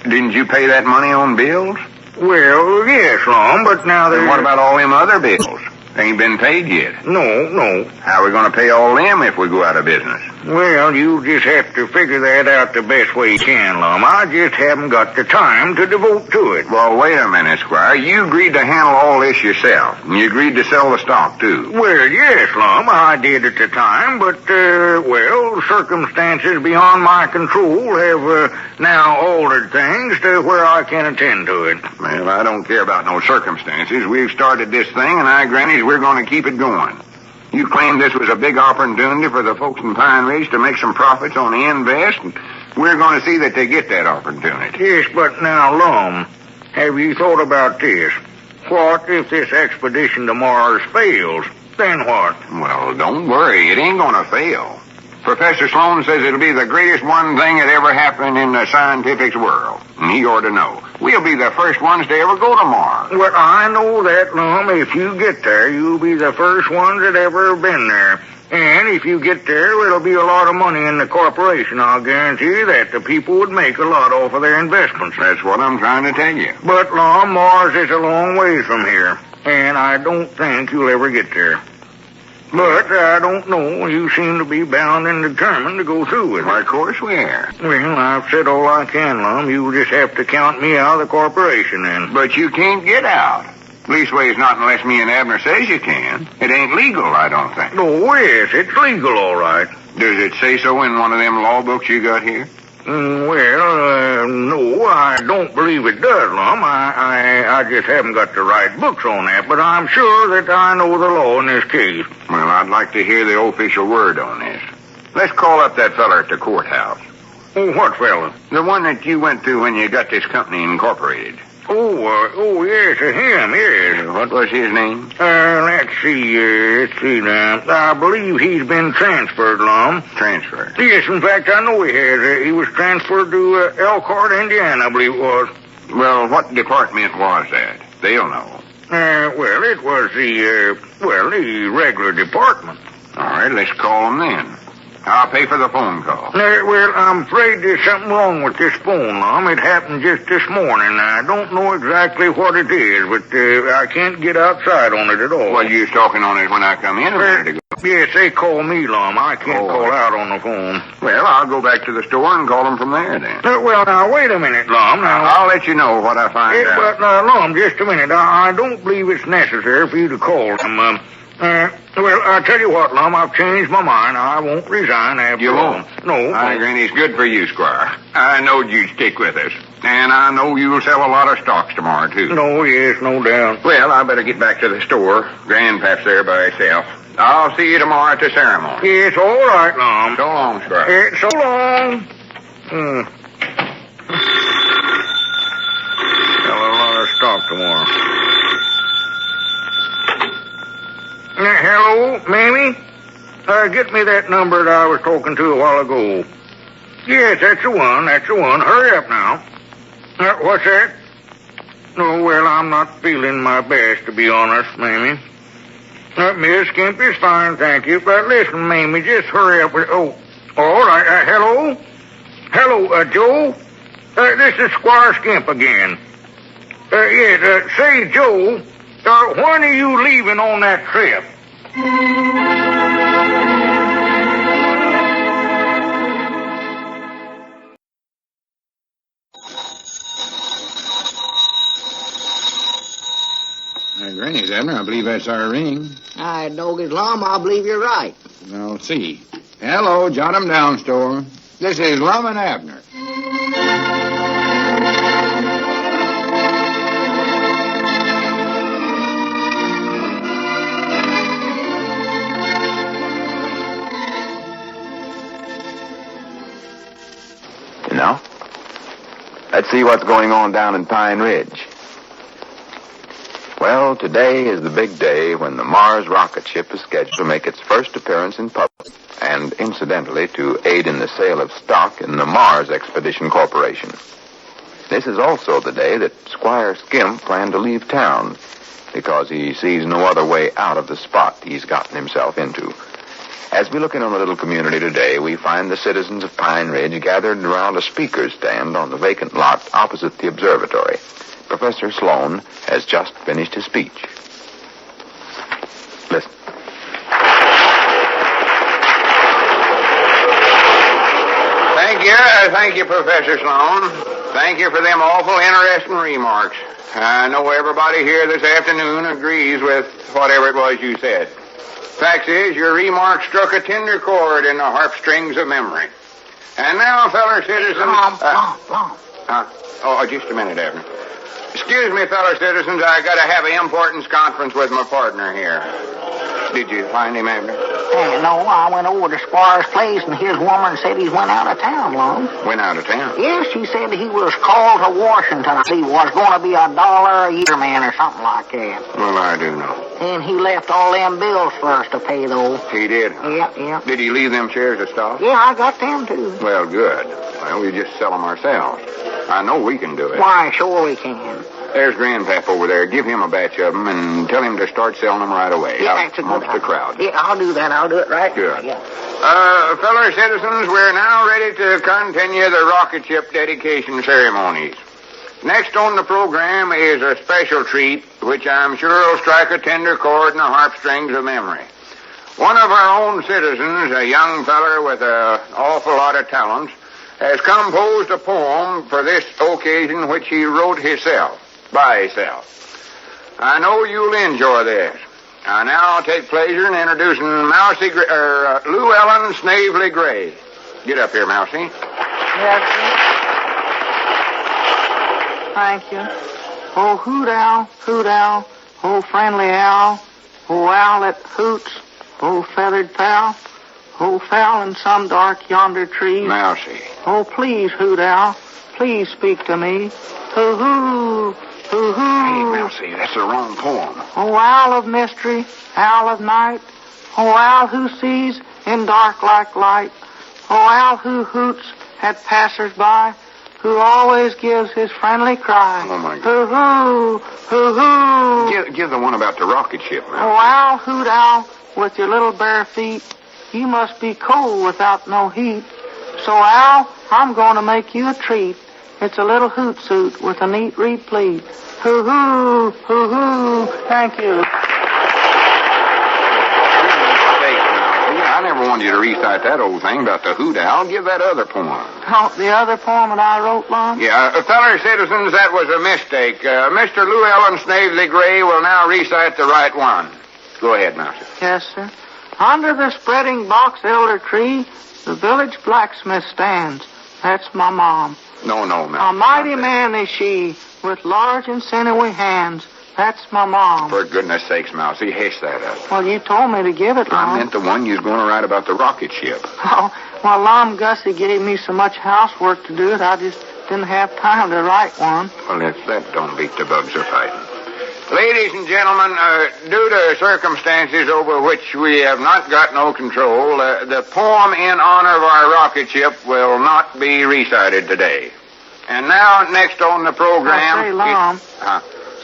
didn't you pay that money on bills? Well, yes, Lum, but now there's... And what about all them other bills? They ain't been paid yet. No. How are we going to pay all them if we go out of business? Well, you just have to figure that out the best way you can, Lum. I just haven't got the time to devote to it. Well, wait a minute, Squire. You agreed to handle all this yourself, and you agreed to sell the stock, too. Well, yes, Lum, I did at the time, but, circumstances beyond my control have now altered things to where I can attend to it. Well, I don't care about no circumstances. We've started this thing, and I grant you we're going to keep it going. You claimed this was a big opportunity for the folks in Pine Ridge to make some profits on the invest, and we're going to see that they get that opportunity. Yes, but now, Lum, have you thought about this? What if this expedition to Mars fails? Then what? Well, don't worry. It ain't going to fail. Professor Sloan says it'll be the greatest one thing that ever happened in the scientific world, and he ought to know. We'll be the first ones to ever go to Mars. Well, I know that, Lum. If you get there, you'll be the first ones that ever been there. And if you get there, it'll be a lot of money in the corporation. I'll guarantee you that. The people would make a lot off of their investments. That's what I'm trying to tell you. But, Lum, Mars is a long ways from here, and I don't think you'll ever get there. But I don't know. You seem to be bound and determined to go through with it. Why, of course we are. Well, I've said all I can, Lum. You'll just have to count me out of the corporation then. But you can't get out. Leastways, not unless me and Abner says you can. It ain't legal, I don't think. Oh, yes, it's legal, all right. Does it say so in one of them law books you got here? No, I don't believe it does, Lum. I just haven't got the right books on that, but I'm sure that I know the law in this case. Well, I'd like to hear the official word on this. Let's call up that feller at the courthouse. Oh, what fella? The one that you went to when you got this company incorporated. Yes, him, yes. What was his name? Let's see now. I believe he's been transferred, Lum. Transferred? Yes, in fact, I know he has. He was transferred to Elkhart, Indiana, I believe it was. Well, what department was that? They'll know. It was the regular department. All right, let's call him then. I'll pay for the phone call. I'm afraid there's something wrong with this phone, Lum. It happened just this morning. I don't know exactly what it is, but I can't get outside on it at all. Well, you was talking on it when I come in a minute ago. Yes, they call me, Lum. I can't call out on the phone. Well, I'll go back to the store and call them from there then. Now, wait a minute, Lum. I'll let you know what I find out. But, Lum, just a minute. I don't believe it's necessary for you to call them. I'll tell you what, Lum, I've changed my mind. I won't resign after You all. won't? No. I agree, it's good for you, Squire. I knowed you'd stick with us. And I know you'll sell a lot of stocks tomorrow, too. No, yes, no doubt. Well, I better get back to the store. Grandpap's there by himself. I'll see you tomorrow at the ceremony. Yes, all right, Lum. So long, Squire. So long. Sell a lot of stock tomorrow. Hello, Mamie? Get me that number that I was talking to a while ago. Yes, that's the one. Hurry up now. What's that? No, well, I'm not feeling my best, to be honest, Mamie. Miss Skimp is fine, thank you. But listen, Mamie, just hurry up. All right. Hello? Hello, Joe? This is Squire Skimp again. Yes, say, Joe, when are you leaving on that trip? Granny's, Abner. I believe that's our ring. I dog his Lum, I believe you're right. I'll see. Hello, Jot 'em Down store. This is Lum and Abner. You know? Let's see what's going on down in Pine Ridge. Well, today is the big day when the Mars rocket ship is scheduled to make its first appearance in public, and incidentally to aid in the sale of stock in the Mars Expedition Corporation. This is also the day that Squire Skimp planned to leave town, because he sees no other way out of the spot he's gotten himself into. As we look in on the little community today, we find the citizens of Pine Ridge gathered around a speaker's stand on the vacant lot opposite the observatory. Professor Sloan has just finished his speech. Listen. Thank you, Professor Sloan. Thank you for them awful interesting remarks. I know everybody here this afternoon agrees with whatever it was you said. Fact is, your remarks struck a tender chord in the harpstrings of memory. And now, fellow citizens... just a minute, Abner. Excuse me, fellow citizens, I got to have an importance conference with my partner here. Did you find him, Abner? No, I went over to Squire's place, and his woman said he went out of town, Lum. Went out of town? Yes, she said he was called to Washington. He was going to be $1 a year man or something like that. Well, I do know. And he left all them bills for us to pay, though. He did? Yeah. Did he leave them shares of stock? Yeah, I got them, too. Well, good. Well, we just sell them ourselves. I know we can do it. Why, sure we can. There's Grandpap over there. Give him a batch of them and tell him to start selling them right away. Yeah, that's a good amongst the crowd. Yeah, I'll do that. I'll do it right. Good. Yeah. Fellow citizens, we're now ready to continue the rocket ship dedication ceremonies. Next on the program is a special treat, which I'm sure will strike a tender chord in the harpstrings of memory. One of our own citizens, a young feller with an awful lot of talents, has composed a poem for this occasion which he wrote by himself. I know you'll enjoy this. I now take pleasure in introducing Lou Ellen Snavely Gray. Get up here, Mousie. Yes, sir. Thank you. Oh, hoot owl, oh, friendly owl, oh, owl that hoots, oh, feathered pal, oh, fowl in some dark yonder tree. Mousie. Oh, please, hoot owl, please speak to me. Hoo-hoo, hoo-hoo. Hey, Mousie, that's the wrong poem. Oh, owl of mystery, owl of night, oh, owl who sees in dark like light, oh, owl who hoots at passers-by, who always gives his friendly cry. Oh, my God. Hoo-hoo, hoo-hoo. Give the one about the rocket ship, Mousie. Oh, owl, hoot owl, with your little bare feet, you must be cold without no heat. So, owl, I'm going to make you a treat. It's a little hoot suit with a neat replete. Hoo-hoo, hoo-hoo. Thank you. I never wanted you to recite that old thing about the hoot owl. Give that other poem. Oh, the other poem that I wrote, Lum? Yeah, fellow citizens, that was a mistake. Mr. Lou Ellen Snavely Gray will now recite the right one. Go ahead, Master. Yes, sir. Under the spreading box elder tree, the village blacksmith stands. That's my mom. No, Master. A mighty man is she, with large and sinewy hands. That's my mom. For goodness sakes, Mousy, hiss that up. Well, you told me to give it, Lum. I meant the one you was going to write about the rocket ship. Oh, well, Lum Gussie gave me so much housework to do it, I just didn't have time to write one. Well, if that don't beat the bugs of fighting. Ladies and gentlemen, due to circumstances over which we have not got no control, the poem in honor of our rocket ship will not be recited today. And now, next on the program... Say, Lum,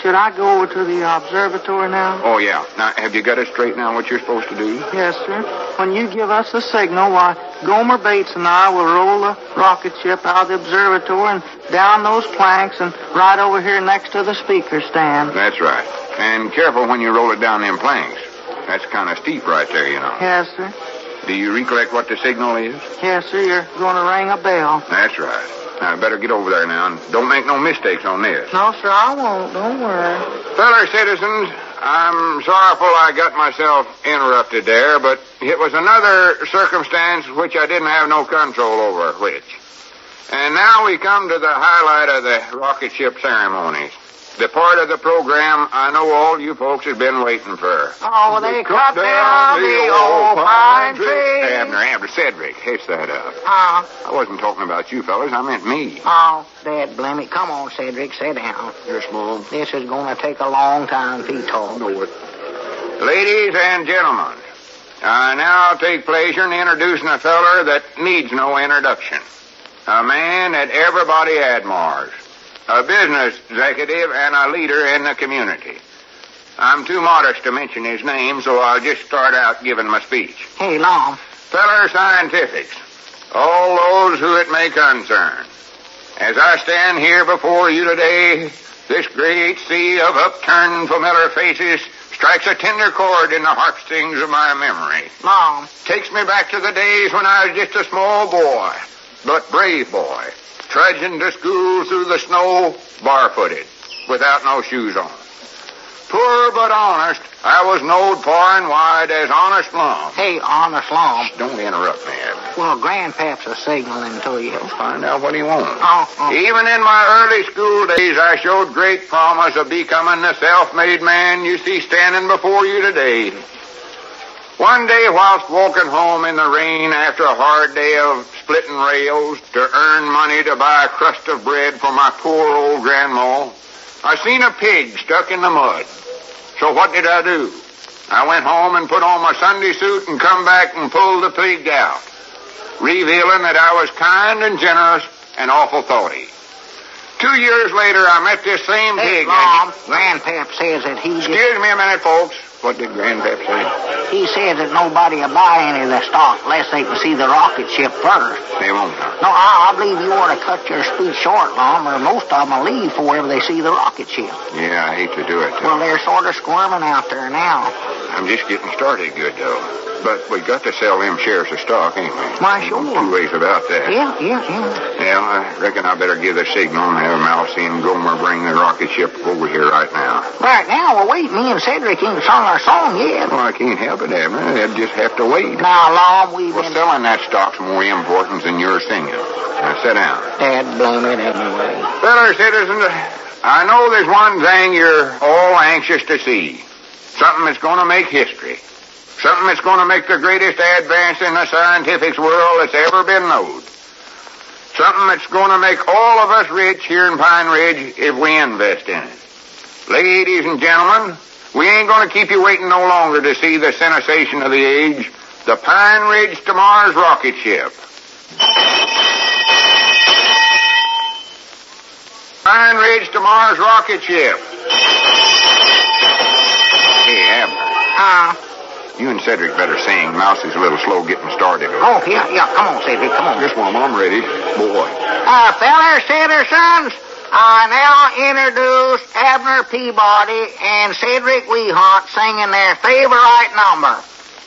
should I go over to the observatory now? Oh, yeah. Now, have you got it straight now what you're supposed to do? Yes, sir. When you give us the signal, why, Gomer Bates and I will roll the rocket ship out of the observatory and down those planks and right over here next to the speaker stand. That's right. And careful when you roll it down them planks. That's kind of steep right there, you know. Yes, sir. Do you recollect what the signal is? Yes, sir. You're going to ring a bell. That's right. Now, I better get over there now, and don't make no mistakes on this. No, sir, I won't. Don't worry. Feller citizens, I'm sorrowful I got myself interrupted there, but it was another circumstance which I didn't have no control over, which. And now we come to the highlight of the rocket ship ceremonies. The part of the program I know all you folks have been waiting for. Oh, they cut down the old pine tree. Abner, Cedric, hitch that up. I wasn't talking about you fellas, I meant me. Oh, Dad, blame it. Come on, Cedric, sit down. Yes, Mom. This is going to take a long time to talk. I know it. Ladies and gentlemen, I now take pleasure in introducing a feller that needs no introduction. A man that everybody admires. A business executive and a leader in the community. I'm too modest to mention his name, so I'll just start out giving my speech. Hey, Lum. Feller scientifics, all those who it may concern. As I stand here before you today, this great sea of upturned familiar faces strikes a tender chord in the heartstrings of my memory. Lum. Takes me back to the days when I was just a small boy, but brave boy. Trudging to school through the snow, barefooted, without no shoes on. Poor but honest, I was knowed far and wide as Honest Lum. Hey, Honest Lum. Don't interrupt me, Abner. Well, Grandpap's a signaling to you. Find out what he wants. Oh. Even in my early school days, I showed great promise of becoming the self-made man you see standing before you today. One day, whilst walking home in the rain after a hard day of splitting rails to earn money to buy a crust of bread for my poor old grandma, I seen a pig stuck in the mud. So what did I do? I went home and put on my Sunday suit and come back and pulled the pig out, revealing that I was kind and generous and awful thoughty. 2 years later, I met this same pig. Lum, Grandpap says that he Excuse me a minute, folks. What did Grandpap say? He says that nobody will buy any of the stock unless they can see the rocket ship first. They won't. No, I believe you ought to cut your speech short, Lum, or most of them will leave before they see the rocket ship. Yeah, I hate to do it. Well, they're sort of squirming out there now. I'm just getting started good, though. But we got to sell them shares of stock, ain't we? Why, sure. Two ways about that. Yeah. Well, I reckon I better give the signal and have Mousy and Gomer bring the rocket ship over here right now. Right now, well, wait, me and Cedric ain't sung our song yet. Well, I can't help it, Abner. They'll just have to wait. Now, Lum, we've Well, been... selling that stock's more important than your singing. Now, sit down. Dad, blame it anyway. Fellow citizens, I know there's one thing you're all anxious to see. Something that's going to make history. Something that's going to make the greatest advance in the scientific world that's ever been known. Something that's going to make all of us rich here in Pine Ridge if we invest in it. Ladies and gentlemen, we ain't going to keep you waiting no longer to see the sensation of the age, the Pine Ridge to Mars rocket ship. Pine Ridge to Mars rocket ship. Hey, Abner. You and Cedric better sing. Mousy's a little slow getting started. Oh, yeah. Come on, Cedric, come on. Yes, Mom, I'm ready. Boy. Feller citizens, I now introduce Abner Peabody and Cedric Weehart singing their favorite number.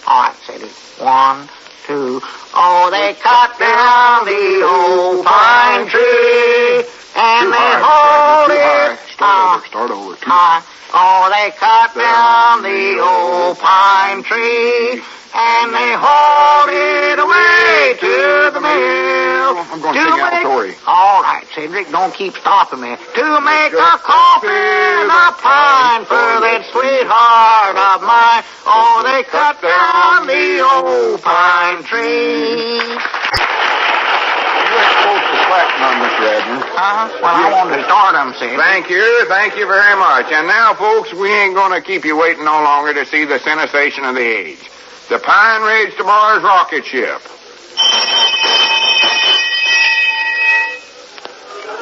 All right, Cedric. 1, 2. Oh, they cut down the old pine tree and they hold it. Start over. Too high. Oh, they cut down the old pine tree and they hauled it away to the mill. I'm going to sing out, All right, Cedric, don't keep stopping me. To make a coffin of pine for that sweetheart of mine. Oh, they cut down the old pine tree. Well, I wanted to start them, see. Thank you very much. And now, folks, we ain't going to keep you waiting no longer to see the sensation of the age. The Pine Ridge to Mars rocket ship.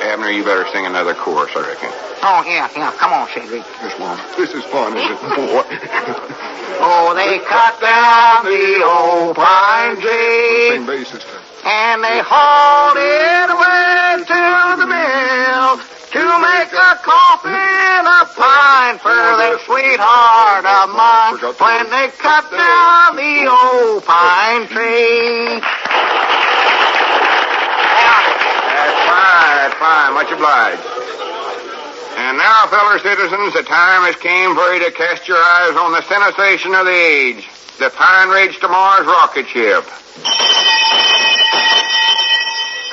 Abner, you better sing another chorus, I reckon. Oh, yeah. Come on, Cedric. Yes, Mom. This is fun, isn't it? Oh, they cut down the old pine tree, Same basis. and they hauled it away to the mill to make a coffin of pine for their sweetheart of mine when they cut down the old pine tree. That's fine. Much obliged. And now, fellow citizens, the time has came for you to cast your eyes on the sensation of the age, the Pine Ridge to Mars rocket ship.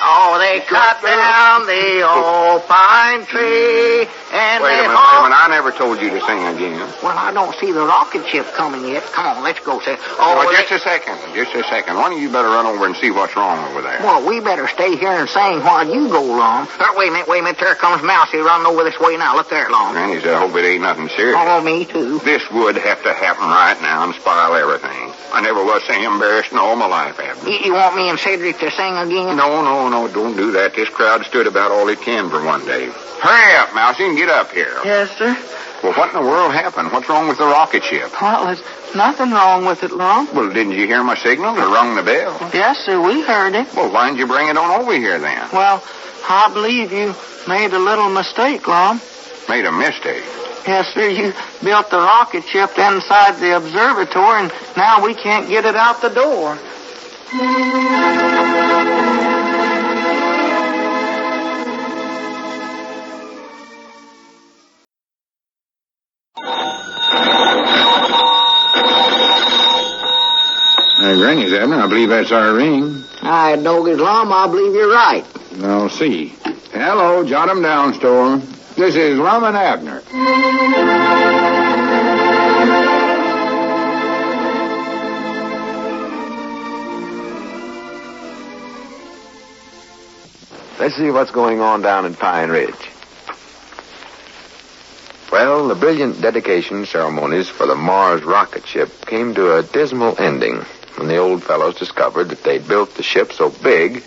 Oh, they cut down the old pine tree, and Wait a they minute. I never told you to sing again. Well, I don't see the rocket ship coming yet. Come on, let's go, sir. Just a second. One of you better run over and see what's wrong over there. Well, we better stay here and sing while you go, Lum. Wait a minute. There comes Mousy running over this way now. Look there, Lum. Granny said, I hope it ain't nothing serious. Oh, me too. This would have to happen right now and spoil everything. I never was so embarrassed in all my life, Abner. You want me and Cedric to sing again? No, don't do that. This crowd stood about all it can for one day. Hurry up, Mousy, and get up here. Yes, sir. Well, what in the world happened? What's wrong with the rocket ship? Well, there's nothing wrong with it, Lum. Well, didn't you hear my signal or rung the bell? Yes, sir, we heard it. Well, why didn't you bring it on over here then? Well, I believe you made a little mistake, Lum. Made a mistake. Yes, sir, you built the rocket ship inside the observatory, and now we can't get it out the door. Granny's, Abner. I believe that's our ring. I know it's Lum. I believe you're right. I'll see. Hello, Jot 'em Down store. This is Lum and Abner. Let's see what's going on down in Pine Ridge. Well, the brilliant dedication ceremonies for the Mars rocket ship came to a dismal ending when the old fellows discovered that they'd built the ship so big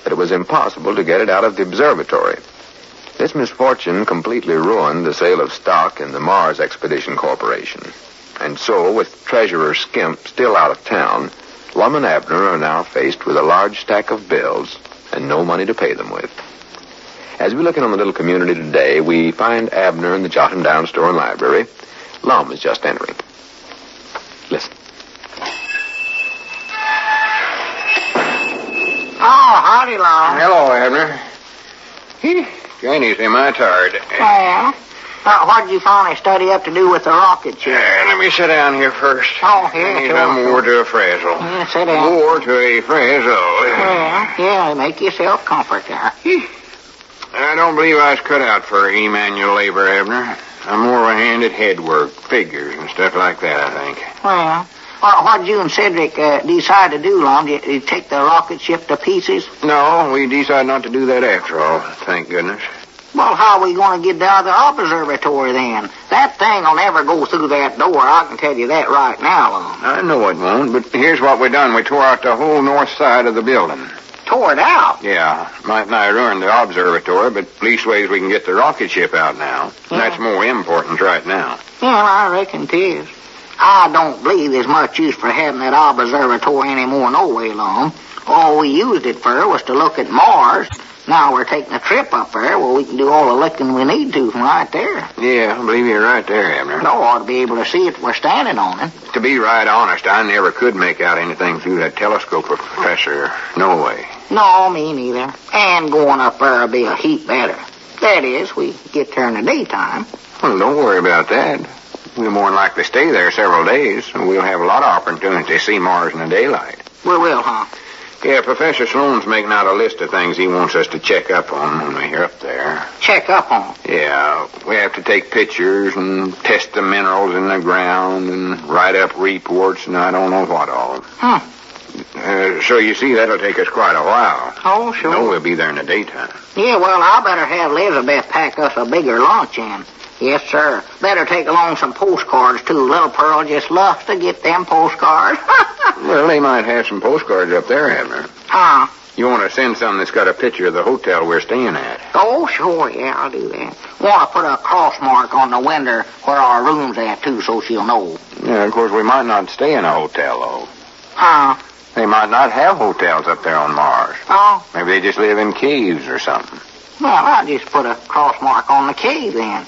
that it was impossible to get it out of the observatory. This misfortune completely ruined the sale of stock in the Mars Expedition Corporation. And so, with Treasurer Skimp still out of town, Lum and Abner are now faced with a large stack of bills and no money to pay them with. As we look in on the little community today, we find Abner in the Jot 'em Down store and library. Lum is just entering. Listen. Oh, howdy, Lum. Hello, Abner. Granny's am I tired? Well, what did you finally study up to do with the rocket ship? Let me sit down here first. Oh, here, I need sure. a more to a frazzle. Yeah, sit down. More to a frazzle. Well, yeah, make yourself comfort there. I don't believe I was cut out for manual labor, Abner. I'm more of a hand at head work, figures and stuff like that, I think. Well, what did you and Cedric decide to do, Lum? Did you take the rocket ship to pieces? No, we decided not to do that after all, thank goodness. Well, how are we going to get down to the observatory then? That thing will never go through that door. I can tell you that right now, Lum. I know it won't, but here's what we done. We tore out the whole north side of the building. Tore it out? Yeah, might not ruin the observatory, but leastways we can get the rocket ship out now. Yeah. That's more important right now. Well, I reckon it is. I don't believe there's much use for having that observatory anymore no way, Lum. All we used it for was to look at Mars. Now we're taking a trip up there where we can do all the looking we need to from right there. Yeah, I believe you're right there, Abner. No, ought to be able to see it if we're standing on it. To be right honest, I never could make out anything through that telescope, Professor. No way. No, me neither. And going up there will be a heap better. That is, we get there in the daytime. Well, don't worry about that. We'll more than likely stay there several days, and we'll have a lot of opportunity to see Mars in the daylight. We will, huh? Yeah, Professor Sloan's making out a list of things he wants us to check up on when we're up there. Check up on. Yeah, we have to take pictures and test the minerals in the ground and write up reports and I don't know what all. Huh. So you see, that'll take us quite a while. Oh, sure. No, we'll be there in the daytime. Yeah, well, I better have Elizabeth pack us a bigger lunch in. Yes, sir. Better take along some postcards, too. Little Pearl just loves to get them postcards. Well, they might have some postcards up there, Abner. You want to send something that's got a picture of the hotel we're staying at? Oh, sure, yeah, I'll do that. Want to put a cross mark on the window where our room's at, too, so she'll know. Yeah, of course, we might not stay in a hotel, though. Huh? They might not have hotels up there on Mars. Oh? Maybe they just live in caves or something. Well, I'll just put a cross mark on the cave, then.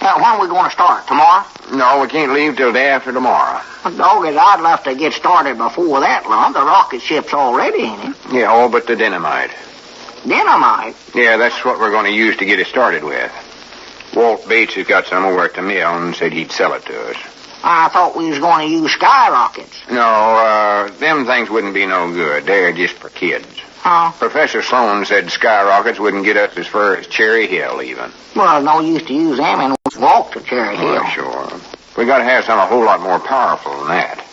Now, when are we going to start? Tomorrow? No, we can't leave till day after tomorrow. Well, doggies, I'd love to get started before that, Lum. The rocket ship's already in it. Yeah, all but the dynamite. Dynamite? Yeah, that's what we're going to use to get it started with. Walt Bates has got some over at the mill and said he'd sell it to us. I thought we was going to use skyrockets. No, them things wouldn't be no good. They're just for kids. Huh? Professor Sloan said skyrockets wouldn't get us as far as Cherry Hill, even. Well, no use to use them and walk to Cherry Hill. Oh, sure. We got to have something a whole lot more powerful than that.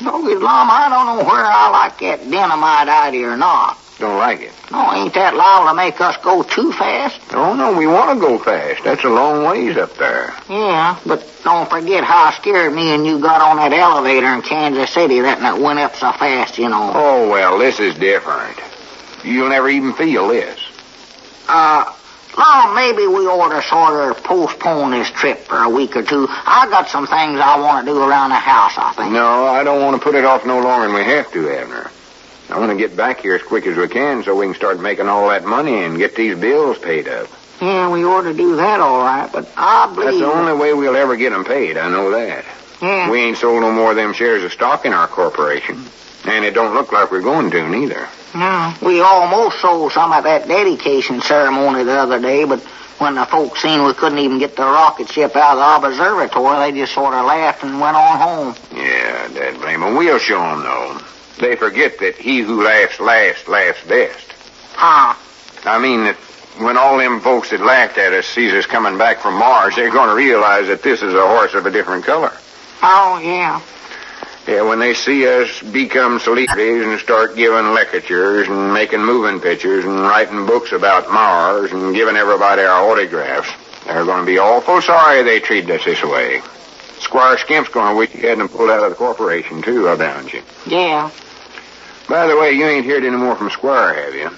Doggies, Lum, I don't know where I like that dynamite idea or not. Don't like it? No, ain't that liable to make us go too fast? Oh, no, we want to go fast. That's a long ways up there. Yeah, but don't forget how scared me and you got on that elevator in Kansas City that went up so fast, you know. Oh, well, this is different. You'll never even feel this. Well, maybe we ought to sort of postpone this trip for a week or two. I got some things I want to do around the house, I think. No, I don't want to put it off no longer than we have to, Abner. I want to get back here as quick as we can so we can start making all that money and get these bills paid up. Yeah, we ought to do that all right, but I believe... That's the only way we'll ever get them paid, I know that. Yeah. We ain't sold no more of them shares of stock in our corporation, and it don't look like we're going to, neither. No, we almost sold some at that dedication ceremony the other day, but when the folks seen we couldn't even get the rocket ship out of the observatory, they just sort of laughed and went on home. Yeah, Dad blame them. We'll show them, though. They forget that he who laughs last, laughs best. Huh? I mean that when all them folks that laughed at us sees us coming back from Mars, they're going to realize that this is a horse of a different color. Oh, yeah. Yeah, when they see us become celebrities and start giving lectures and making moving pictures and writing books about Mars and giving everybody our autographs, they're going to be awful sorry they treated us this way. Squire Skimp's going to wish he hadn't pulled out of the corporation, too, haven't you? Yeah. By the way, you ain't heard any more from Squire, have you?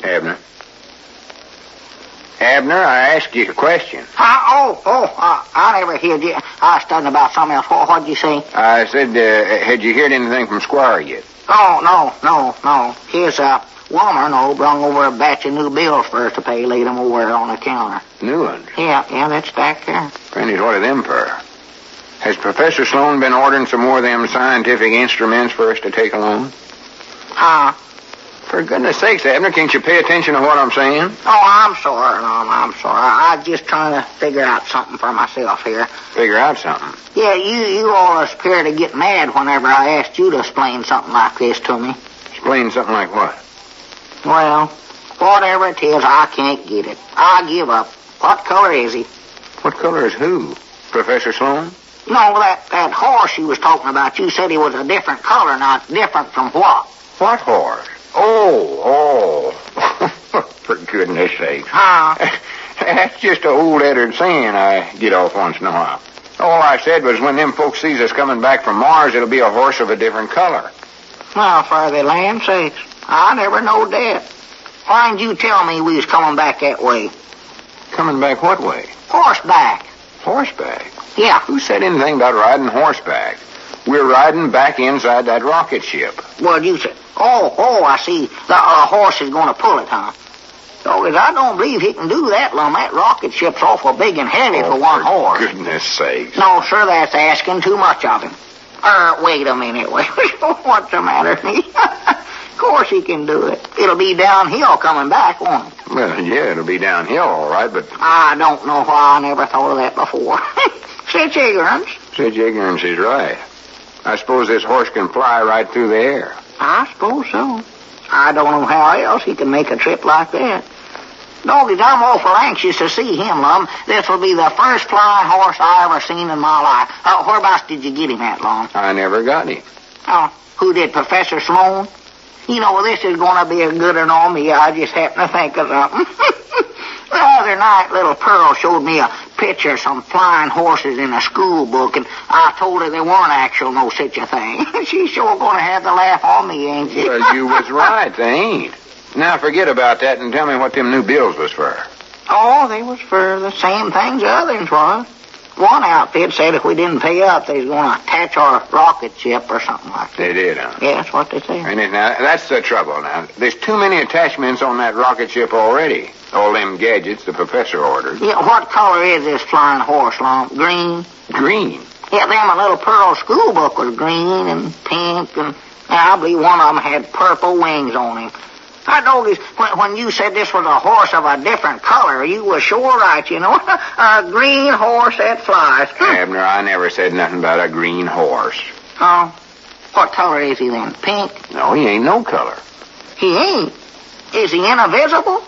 Abner? Abner, I asked you a question. I never heard you. I was studying about something else. What'd you say? I said, had you heard anything from Squire yet? Oh, no. His, woman, brung over a batch of new bills for us to pay, laid them over on the counter. New ones? Yeah, that's back there. Granny's, what are them for? Has Professor Sloan been ordering some more of them scientific instruments for us to take along? For goodness sakes, Abner, can't you pay attention to what I'm saying? Oh, I'm sorry, Lum, I'm sorry. I was just trying to figure out something for myself here. Figure out something? Yeah, you always appear to get mad whenever I asked you to explain something like this to me. Explain something like what? Well, whatever it is, I can't get it. I give up. What color is he? What color is who? Professor Sloan? No, that horse you was talking about, you said he was a different color, not different from what? What horse? Oh. For goodness sakes. That's just an old Eddard saying I get off once in a while. All I said was when them folks sees us coming back from Mars, it'll be a horse of a different color. Well, for the land sakes, I never knowed that. Why didn't you tell me we was coming back that way? Coming back what way? Horseback. Horseback? Yeah. Who said anything about riding horseback? We're riding back inside that rocket ship. Well, you said, I see. The horse is going to pull it, huh? So, I don't believe he can do that, Lum. That rocket ship's awful big and heavy for one horse. Goodness sakes. No, sir, that's asking too much of him. Wait a minute. What's the matter with me? Of course he can do it. It'll be downhill coming back, won't it? Well, yeah, it'll be downhill, all right, but... I don't know why I never thought of that before. Such ignorance. Such ignorance is right. I suppose this horse can fly right through the air. I suppose so. I don't know how else he can make a trip like that. Doggies, I'm awful anxious to see him, Lum. This will be the first flying horse I ever seen in my life. Whereabouts did you get him at, Lum? I never got him. Oh, who did, Professor Sloan? You know, this is going to be a good one on me. I just happened to think of something. The other night, little Pearl showed me a picture of some flying horses in a school book, and I told her they weren't actual no such a thing. She's sure going to have to laugh on me, ain't she? Well, you was right, they ain't. Now forget about that and tell me what them new bills was for. Oh, they was for the same things the others was. One outfit said if we didn't pay up, they was going to attach our rocket ship or something like that. They did, huh? Yeah, that's what they said. And now, that's the trouble now. There's too many attachments on that rocket ship already. All them gadgets the professor ordered. Yeah, what color is this flying horse, Lum? Green? Green? Yeah, them a little Pearl school book was green and pink, and I believe one of them had purple wings on him. I noticed when you said this was a horse of a different color, you were sure right, you know. A green horse that flies. Abner, I never said nothing about a green horse. Oh, what color is he then? Pink? No, he ain't no color. He ain't? Is he invisible?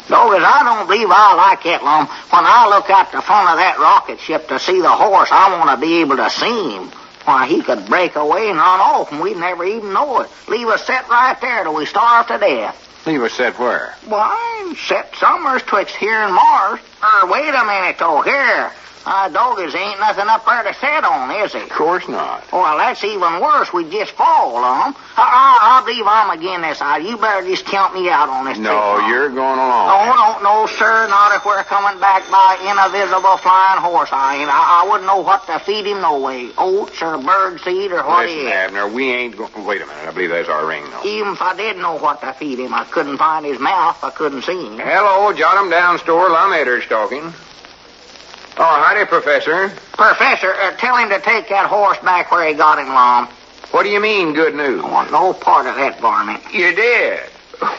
No, because I don't believe I like it, Lum. When I look out the front of that rocket ship to see the horse, I want to be able to see him. Why, he could break away and run off, and we'd never even know it. Leave us set right there till we starve to death. Leave us set where? Why, set somewheres twixt here and Mars. Wait a minute, though. Here. Doggies, ain't nothing up there to set on, is it? Of course not. Well, that's even worse. We'd just fall, I believe I'm again this side. You better just count me out on this. No, you're going along. Oh, no, sir. Not if we're coming back by invisible flying horse. I wouldn't know what to feed him no way. Oats or bird seed or what Listen, is. Abner, we ain't going... Wait a minute. I believe that's our ring, though. Even if I did know what to feed him, I couldn't find his mouth. I couldn't see him. Hello, jot 'em down store. Lum Abner's talking. Oh, howdy, Professor. Professor, tell him to take that horse back where he got him, Lum. What do you mean, good news? I want no part of that, Varney. You did?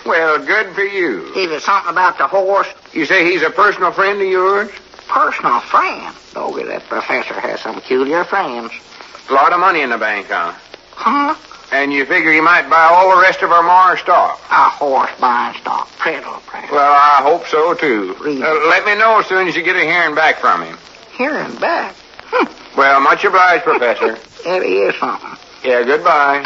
Well, good for you. Is it something about the horse? You say he's a personal friend of yours? Personal friend? Doggy, that professor has some peculiar friends. A lot of money in the bank, huh? Huh? And you figure he might buy all the rest of our Mars stock? A horse buying stock. Prattle. Well, I hope so, too. Really? Let me know as soon as you get a hearing back from him. Hearing back? Well, much obliged, Professor. That is something. Yeah, goodbye.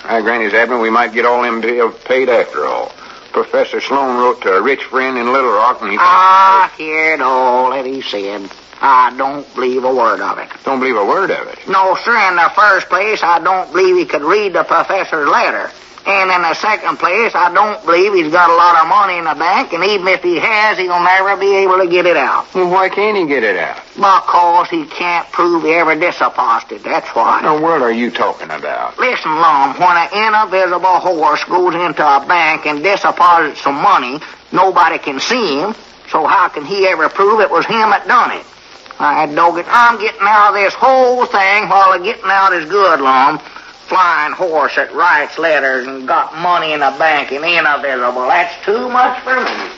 Granny's Abner, we might get all them bills paid after all. Professor Sloan wrote to a rich friend in Little Rock, and he... I heard all that he said. I don't believe a word of it. Don't believe a word of it? No, sir. In the first place, I don't believe he could read the professor's letter. And in the second place, I don't believe he's got a lot of money in the bank, and even if he has, he'll never be able to get it out. Well, why can't he get it out? Because he can't prove he ever deposited, that's why. What in the world are you talking about? Listen, Lum, when an invisible horse goes into a bank and deposits some money, nobody can see him, so how can he ever prove it was him that done it? I'm getting out of this whole thing while the getting out is good, Lum. Flying horse that writes letters and got money in the bank and invisible. That's too much for me.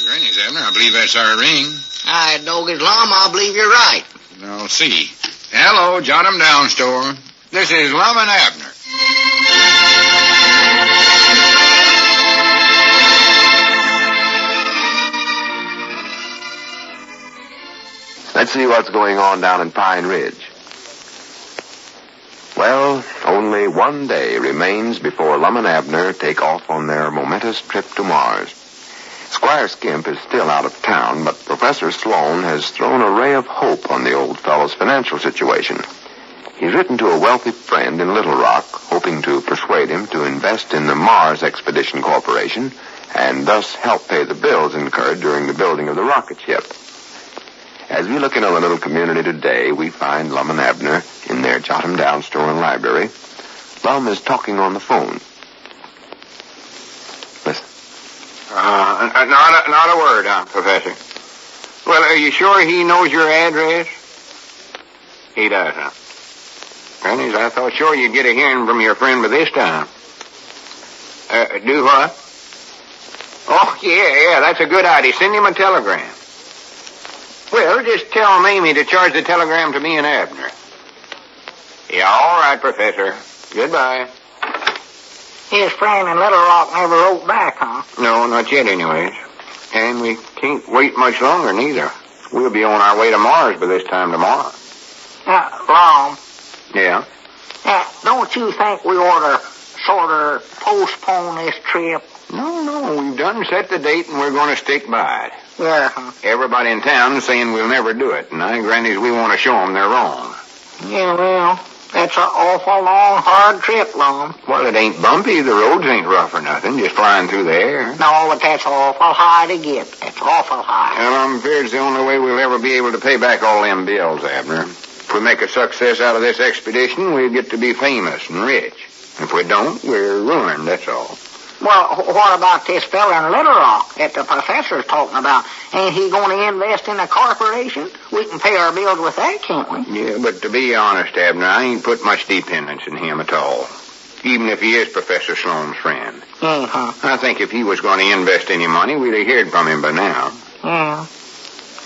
Granny's Abner, I believe that's our ring. Doggies, Lum, I believe you're right. I'll see. Hello, jot 'em down store. This is Lum and Abner. Let's see what's going on down in Pine Ridge. Well, only one day remains before Lum and Abner take off on their momentous trip to Mars. Squire Skimp is still out of town, but Professor Sloan has thrown a ray of hope on the old fellow's financial situation. He's written to a wealthy friend in Little Rock, hoping to persuade him to invest in the Mars Expedition Corporation and thus help pay the bills incurred during the building of the rocket ship. As we look into the little community today, we find Lum and Abner in their jot 'em down store and library. Lum is talking on the phone. Listen. Not a word, huh, Professor? Well, are you sure he knows your address? He does, huh? Grannies, I thought sure you'd get a hearing from your friend by this time. Do what? Oh, yeah, that's a good idea. Send him a telegram. Well, just tell Mamie to charge the telegram to me and Abner. Yeah, all right, Professor. Goodbye. His friend in Little Rock never wrote back, huh? No, not yet anyways. And we can't wait much longer, neither. We'll be on our way to Mars by this time tomorrow. Lum. Yeah? Don't you think we ought to sort of postpone this trip? No, we've done set the date and we're going to stick by it. Yeah, huh? Everybody in town's saying we'll never do it, and I grannies we want to show them they're wrong. Yeah, well, that's an awful long, hard trip, Lum. Well, it ain't bumpy. The roads ain't rough or nothing, just flying through the air. No, but that's awful high to get. That's awful high. Well, I'm afraid it's the only way we'll ever be able to pay back all them bills, Abner. If we make a success out of this expedition, we'll get to be famous and rich. If we don't, we're ruined, that's all. Well, what about this fella in Little Rock that the professor's talking about? Ain't he going to invest in a corporation? We can pay our bills with that, can't we? Yeah, but to be honest, Abner, I ain't put much dependence in him at all. Even if he is Professor Sloane's friend. Uh-huh. I think if he was going to invest any money, we'd have heard from him by now. Yeah.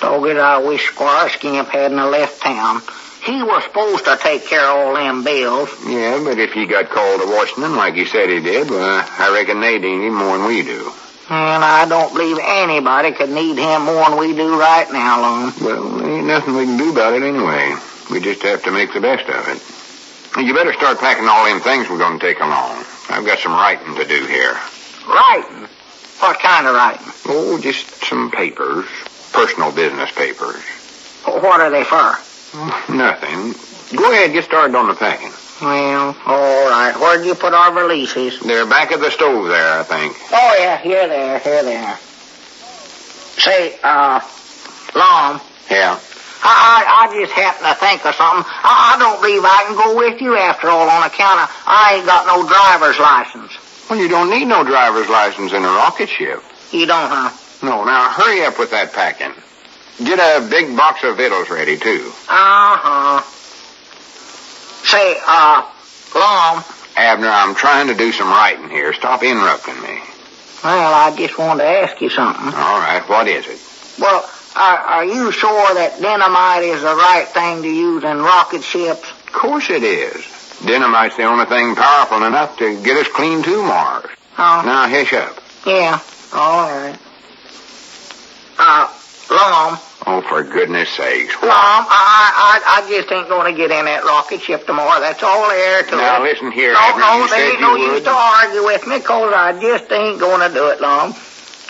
Dog it, I wish Squire Skimp hadn't left town. He was supposed to take care of all them bills. Yeah, but if he got called to Washington like he said he did, well, I reckon they need him more than we do. And I don't believe anybody could need him more than we do right now, Lum. Well, there ain't nothing we can do about it anyway. We just have to make the best of it. You better start packing all them things we're going to take along. I've got some writing to do here. Writing? What kind of writing? Oh, just some papers. Personal business papers. What are they for? Nothing. Go ahead, get started on the packing. Well, all right. Where'd you put our releases? They're back at the stove there, I think. Oh, yeah, here they are. Say, Lum. Yeah? I just happened to think of something. I don't believe I can go with you after all on account of I ain't got no driver's license. Well, you don't need no driver's license in a rocket ship. You don't, huh? No, now hurry up with that packing. Get a big box of victuals ready, too. Uh-huh. Say, Lum. Abner, I'm trying to do some writing here. Stop interrupting me. Well, I just wanted to ask you something. All right, what is it? Well, are you sure that dynamite is the right thing to use in rocket ships? Of course it is. Dynamite's the only thing powerful enough to get us clean to Mars. Oh. Now, hush up. Yeah, all right. Lum. Oh, for goodness sakes. Lum, I just ain't going to get in that rocket ship tomorrow. That's all there to it. Now, listen here, No, Abner. no, there ain't no use to argue with me, 'cause I just ain't going to do it, Lum.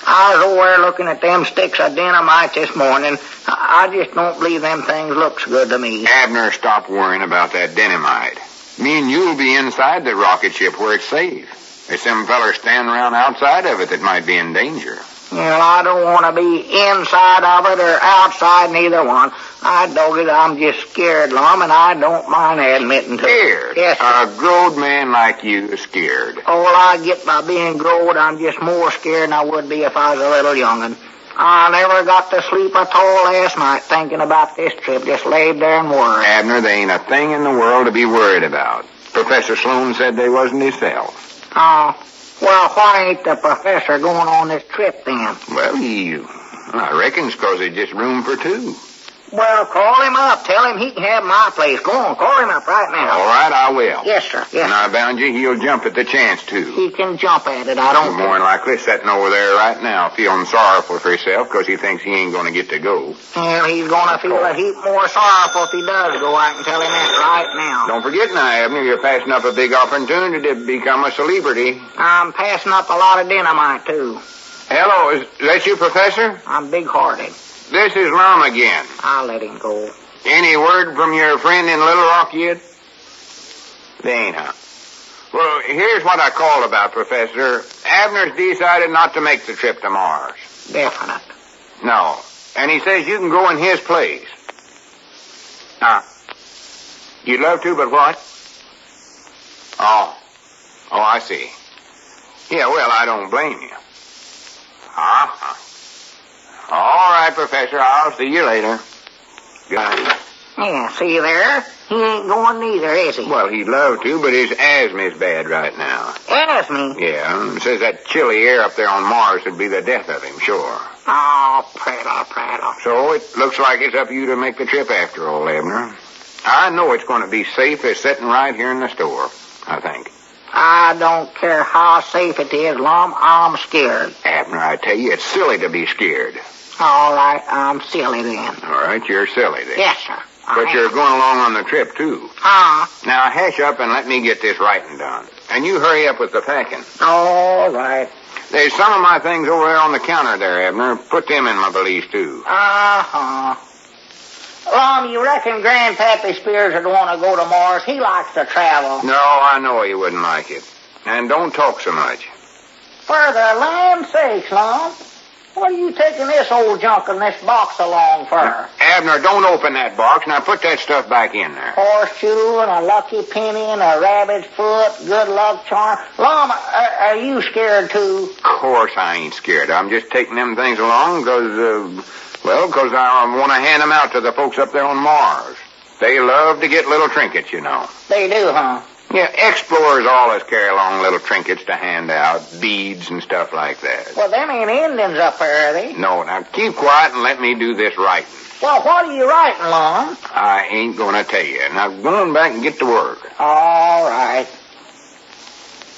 I was over there looking at them sticks of dynamite this morning. I just don't believe them things looks good to me. Abner, stop worrying about that dynamite. Me and you'll be inside the rocket ship where it's safe. There's some fellers standing around outside of it that might be in danger. Well, I don't want to be inside of it or outside, neither one. I dog it, I'm just scared, Lum, and I don't mind admitting to it. Scared? Yes, sir. A growed man like you is scared. All I get by being growed, I'm just more scared than I would be if I was a little young'un. I never got to sleep at all last night thinking about this trip. Just laid there and worried. Abner, there ain't a thing in the world to be worried about. Professor Sloane said they wasn't himself. Oh, well, why ain't the professor going on this trip then? Well, I reckon it's 'cause there's just room for two. Well, call him up. Tell him he can have my place. Go on, call him up right now. All right, I will. Yes, sir. Yes, And I bound you he'll jump at the chance, too. He can jump at it. I don't More than likely sitting over there right now feeling sorrowful for himself 'cause he thinks he ain't going to get to go. Well, he's going to feel a heap more sorrowful if he does go. I can tell him that right now. Don't forget now, Abner, you're passing up a big opportunity to become a celebrity. I'm passing up a lot of dynamite, too. Hello, is that you, Professor? I'm big-hearted. This is Lum again. I'll let him go. Any word from your friend in Little Rock yet? They ain't, huh? Well, here's what I called about, Professor. Abner's decided not to make the trip to Mars. Definite. No. And he says you can go in his place. You'd love to, but what? Oh, I see. Yeah, well, I don't blame you. Uh-huh. All right, Professor, I'll see you later. Good night. Yeah, see there? He ain't going neither, is he? Well, he'd love to, but his asthma is bad right now. Asthma? Yeah, says that chilly air up there on Mars would be the death of him, sure. Oh, prattle. So it looks like it's up to you to make the trip after all, Abner. I know it's going to be safe as sitting right here in the store, I think. I I don't care how safe it is, Lum. I'm scared. Abner, I tell you, it's silly to be scared. All right, I'm silly then. All right, you're silly then. Yes, sir. But you're going along on the trip, too. Now, hush up and let me get this writing done. And you hurry up with the packing. All right. There's some of my things over there on the counter there, Abner. Put them in my valise, too. Lum, you reckon Grandpappy Spears would want to go to Mars? He likes to travel. No, I know he wouldn't like it. And don't talk so much. For the land's sakes, Lum. What are you taking this old junk in this box along for? Abner, don't open that box. Now put that stuff back in there. Horseshoe and a lucky penny and a rabbit's foot, good luck charm. Lum, are you scared too? Of course I ain't scared. I'm just taking them things along because I want to hand them out to the folks up there on Mars. They love to get little trinkets, you know. They do, huh? Yeah, explorers always carry along little trinkets to hand out, beads and stuff like that. Well, them ain't Indians up there, are they? No, now keep quiet and let me do this writing. Well, what are you writing, Lum? I ain't going to tell you. Now go on back and get to work. All right.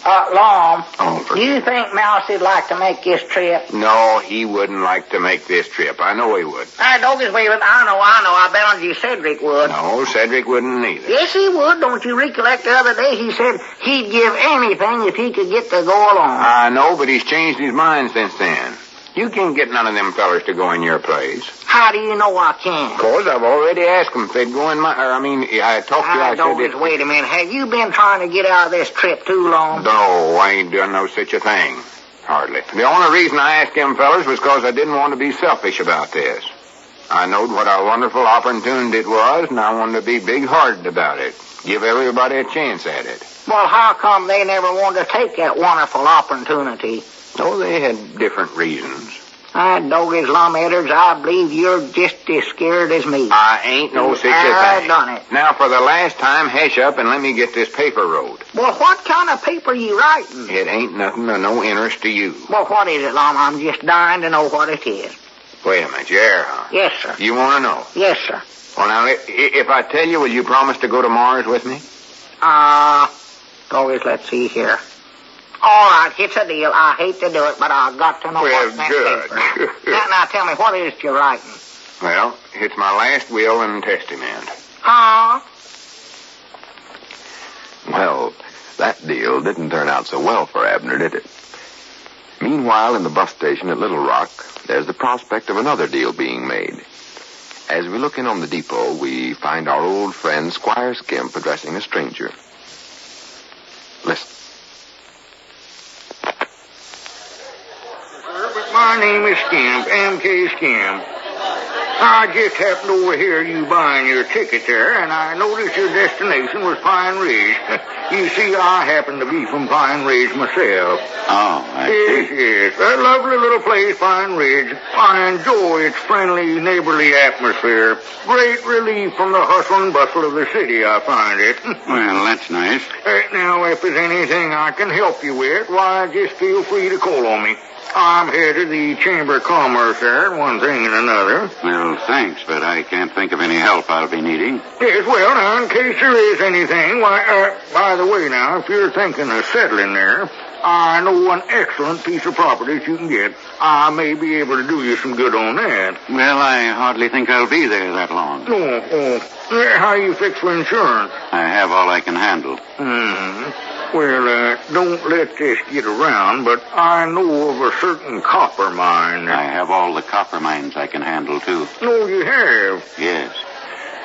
Lum, Oh, do you think Mousie'd like to make this trip? No, he wouldn't like to make this trip. I know he would. Don't get away with it. I know. I bet on you Cedric would. No, Cedric wouldn't either. Yes, he would. Don't you recollect the other day he said he'd give anything if he could get to go along? I know, but he's changed his mind since then. You can't get none of them fellers to go in your place. How do you know I can? 'Cause I've already asked them if they'd go in I talked to you. I said wait a minute. Have you been trying to get out of this trip too long? No, I ain't done no such a thing. Hardly. The only reason I asked them fellers was 'cause I didn't want to be selfish about this. I knowed what a wonderful opportunity it was, and I wanted to be big-hearted about it. Give everybody a chance at it. Well, how come they never wanted to take that wonderful opportunity? Oh, they had different reasons. Doggies, Lum Edwards, I believe you're just as scared as me. I ain't no such a thing. I done it. Now, for the last time, hush up and let me get this paper wrote. Well, what kind of paper you writing? It ain't nothing of no interest to you. Well, what is it, Lum? I'm just dying to know what it is. Wait a minute, you're, huh? Yes, sir. You want to know? Yes, sir. Well, now, if I tell you, will you promise to go to Mars with me? Doggies, let's see here. All right, it's a deal. I hate to do it, but I've got to know what's in that paper. Now, tell me, what is it you're writing? Well, it's my last will and testament. Well, that deal didn't turn out so well for Abner, did it? Meanwhile, in the bus station at Little Rock, there's the prospect of another deal being made. As we look in on the depot, we find our old friend Squire Skimp addressing a stranger. Listen. My name is Skimp, M.K. Skimp. I just happened to overhear you buying your ticket there, and I noticed your destination was Pine Ridge. You see, I happen to be from Pine Ridge myself. Oh, I see. Yes. A lovely little place, Pine Ridge. I enjoy its friendly, neighborly atmosphere. Great relief from the hustle and bustle of the city, I find it. Well, that's nice. Now, if there's anything I can help you with, why, just feel free to call on me. I'm head of the Chamber of Commerce there, one thing and another. Well, thanks, but I can't think of any help I'll be needing. Yes, well, now, in case there is anything, why, by the way, now, if you're thinking of settling there, I know an excellent piece of property that you can get. I may be able to do you some good on that. Well, I hardly think I'll be there that long. How you fix for insurance? I have all I can handle. Well, don't let this get around, but I know of a certain copper mine. I have all the copper mines I can handle, too. No, you have? Yes.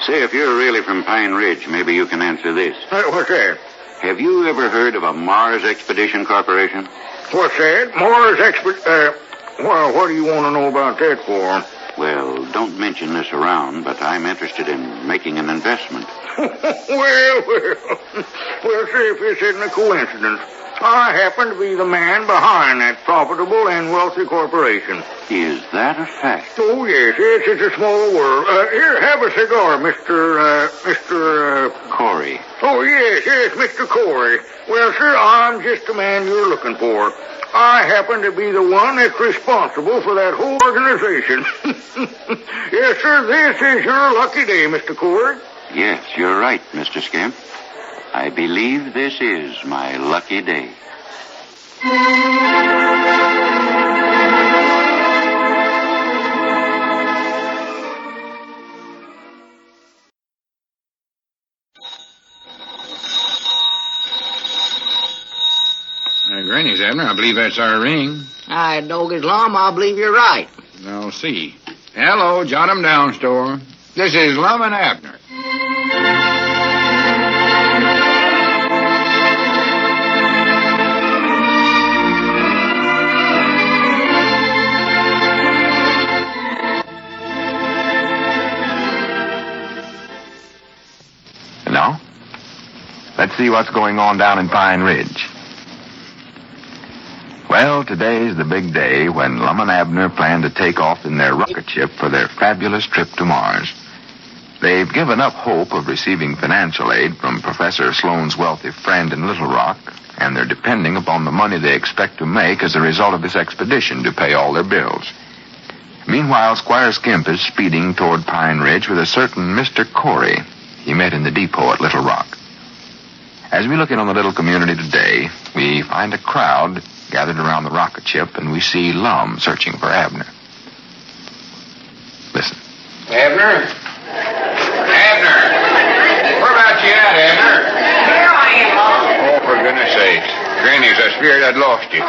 Say, if you're really from Pine Ridge, maybe you can answer this. What's that? Have you ever heard of a Mars Expedition Corporation? What's that? Mars Well, what do you want to know about that for? Well, don't mention this around, but I'm interested in making an investment. Well, see if this isn't a coincidence. I happen to be the man behind that profitable and wealthy corporation. Is that a fact? Oh, yes, it's a small world. Here, have a cigar, Mr. Corey. Oh, yes, Mr. Corey. Well, sir, I'm just the man you're looking for. I happen to be the one that's responsible for that whole organization. Yes, sir, this is your lucky day, Mr. Corey. Yes, you're right, Mr. Skimp. I believe this is my lucky day. Granny's, Abner. I believe that's our ring. I dog his Lum, I believe you're right. I'll see. Hello, Jot 'em Down store. This is Lum and Abner. And now, let's see what's going on down in Pine Ridge. Well, today's the big day when Lum and Abner plan to take off in their rocket ship for their fabulous trip to Mars. They've given up hope of receiving financial aid from Professor Sloane's wealthy friend in Little Rock, and they're depending upon the money they expect to make as a result of this expedition to pay all their bills. Meanwhile, Squire Skimp is speeding toward Pine Ridge with a certain Mr. Corey he met in the depot at Little Rock. As we look in on the little community today, we find a crowd gathered around the rocket ship, and we see Lum searching for Abner. Listen. Abner? Abner! Where about you at, Abner? Here I am, Lum. Oh, for goodness sakes. Granny's, I feared I'd lost you.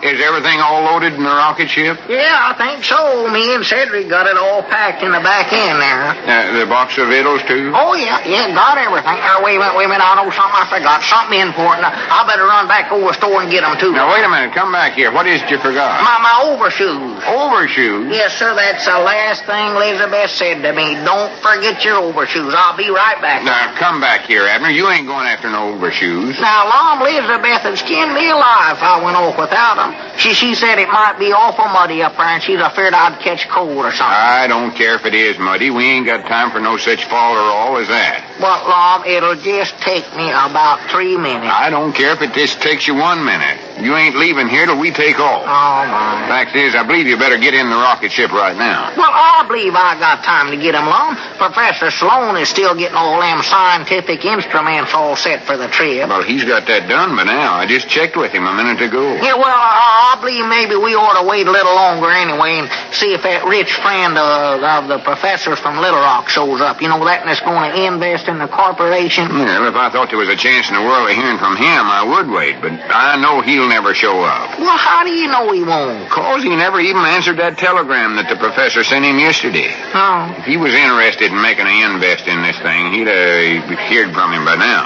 Is everything all loaded in the rocket ship? Yeah, I think so. Me and Cedric got it all packed in the back end there. The box of victuals, too? Oh, yeah, got everything. Wait a minute, I know something I forgot. Something important. I better run back over the store and get them, too. Now, wait a minute. Come back here. What is it you forgot? My overshoes. Overshoes? Yes, sir, that's the last thing Elizabeth said to me. Don't forget your overshoes. I'll be right back. Now, come back here, Abner. You ain't going after no overshoes. Now, Lum, Elizabeth had skinned me alive if I went off without them. She said it might be awful muddy up there, and she's afraid I'd catch cold or something. I don't care if it is muddy. We ain't got time for no such fall as that. But, Lum, it'll just take me about 3 minutes. I don't care if it just takes you 1 minute. You ain't leaving here till we take off. Oh, my. Fact is, I believe you better get in the rocket ship right now. Well, I believe I got time to get him, Lum. Professor Sloane is still getting all them scientific instruments all set for the trip. Well, he's got that done by now. I just checked with him a minute ago. Yeah, well, I believe maybe we ought to wait a little longer anyway and see if that rich friend of the professor from Little Rock shows up. You know, that's going to invest in the corporation. Well, if I thought there was a chance in the world of hearing from him, I would wait, but I know he'll never show up. Well, how do you know he won't? 'Cause he never even answered that telegram that the professor sent him yesterday. Oh. If he was interested in making an invest in this thing, he'd heard from him by now.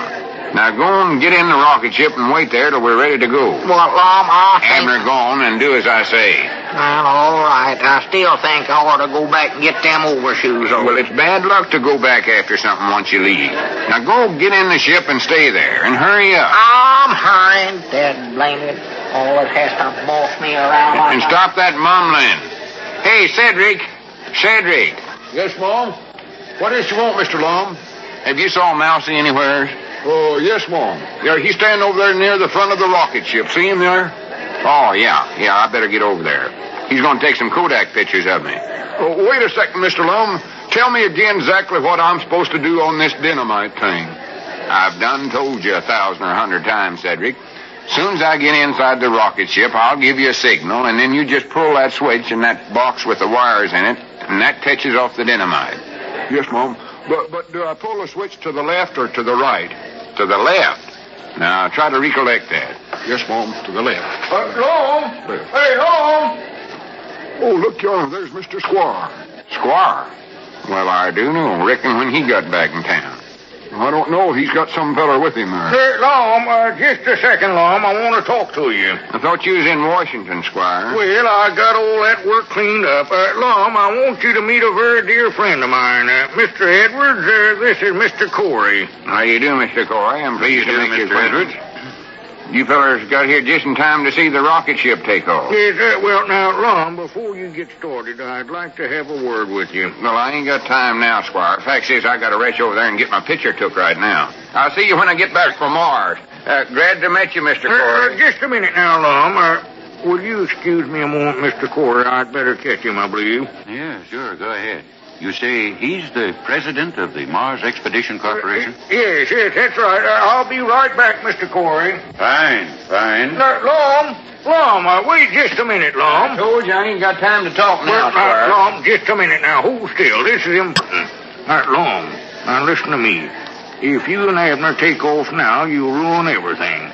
Now go and get in the rocket ship and wait there till we're ready to go. Well, Lum, I think... Abner, go on and do as I say. Well, all right. I still think I ought to go back and get them overshoes. Well, it's bad luck to go back after something once you leave. Now go get in the ship and stay there, and hurry up. I'm hurrying. Dead blame it. Always has to boss me around like And stop that mumbling. Hey, Cedric. Cedric. Yes, Mom? What is you want, Mr. Lum? Have you saw Mousy anywhere? Oh, yes, Mom. Yeah, he's standing over there near the front of the rocket ship. See him there? Oh, yeah, I better get over there. He's going to take some Kodak pictures of me. Oh, wait a second, Mr. Lum. Tell me again exactly what I'm supposed to do on this dynamite thing. I've done told you 1,000 or 100 times, Cedric. Soon as I get inside the rocket ship, I'll give you a signal, and then you just pull that switch in that box with the wires in it, and that touches off the dynamite. Yes, Mom. But do I pull the switch to the left or to the right? To the left. Now, try to recollect that. Yes, Mom, to the left. Lum! Hey, Lum! Oh, look yonder. There's Mr. Squire. Squire? Well, I do know. Reckon when he got back in town. I don't know. He's got some feller with him there. Hey, Lum, just a second, Lum. I want to talk to you. I thought you was in Washington, Squire. Well, I got all that work cleaned up. Lum, I want you to meet a very dear friend of mine. Mr. Edwards, this is Mr. Corey. How you do, Mr. Corey? I'm pleased to meet you, Mr. Edwards. You fellers got here just in time to see the rocket ship take off. Yes, well, now, Lum, before you get started, I'd like to have a word with you. Well, I ain't got time now, Squire. Fact is, I got to rush over there and get my picture took right now. I'll see you when I get back from Mars. Glad to meet you, Mr. Corey. Just a minute now, Lum. Will you excuse me a moment, Mr. Corey? I'd better catch him, I believe. Yeah, sure. Go ahead. You say he's the president of the Mars Expedition Corporation? Yes, that's right. I'll be right back, Mr. Corey. Fine. Lum, wait just a minute, Lum. I told you I ain't got time to talk now, Squire. Lum, just a minute now. Hold still. This is important. Lum, now listen to me. If you and Abner take off now, you'll ruin everything.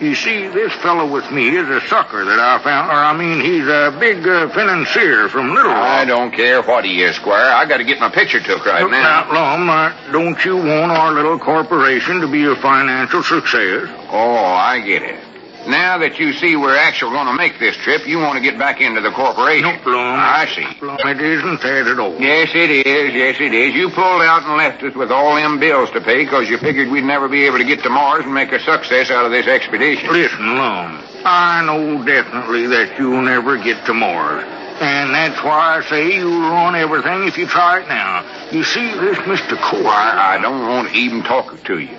You see, this fellow with me is a sucker that I found, he's a big financier from Little Rock. I don't care what he is, Squire. I got to get my picture took right now. Lum, don't you want our little corporation to be a financial success? Oh, I get it. Now that you see we're actually going to make this trip, you want to get back into the corporation. No, Lum. I see. Lum, it isn't that at all. Yes, it is. You pulled out and left us with all them bills to pay because you figured we'd never be able to get to Mars and make a success out of this expedition. Listen, Lum, I know definitely that you'll never get to Mars. And that's why I say you'll ruin everything if you try it now. You see, this Mr. Corey... I don't want to even talk to you.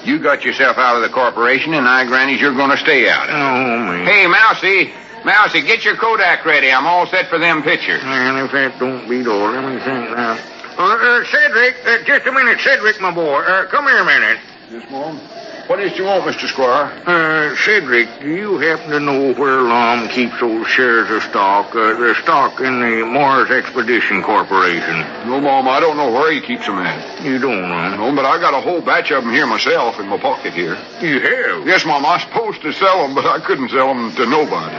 You got yourself out of the corporation, and I granted you're going to stay out of it. Oh, man. Hey, Mousy, get your Kodak ready. I'm all set for them pictures. Man, if that don't beat all, let me think now. Cedric, just a minute. Cedric, my boy, come here a minute. Yes, Mom? What is you want, Mr. Squire? Cedric, do you happen to know where Lum keeps those shares of stock, the stock in the Mars Expedition Corporation? No, Mom, I don't know where he keeps them at. You don't, huh? No, but I got a whole batch of them here myself in my pocket here. You have? Yes, Mom, I was supposed to sell them, but I couldn't sell them to nobody.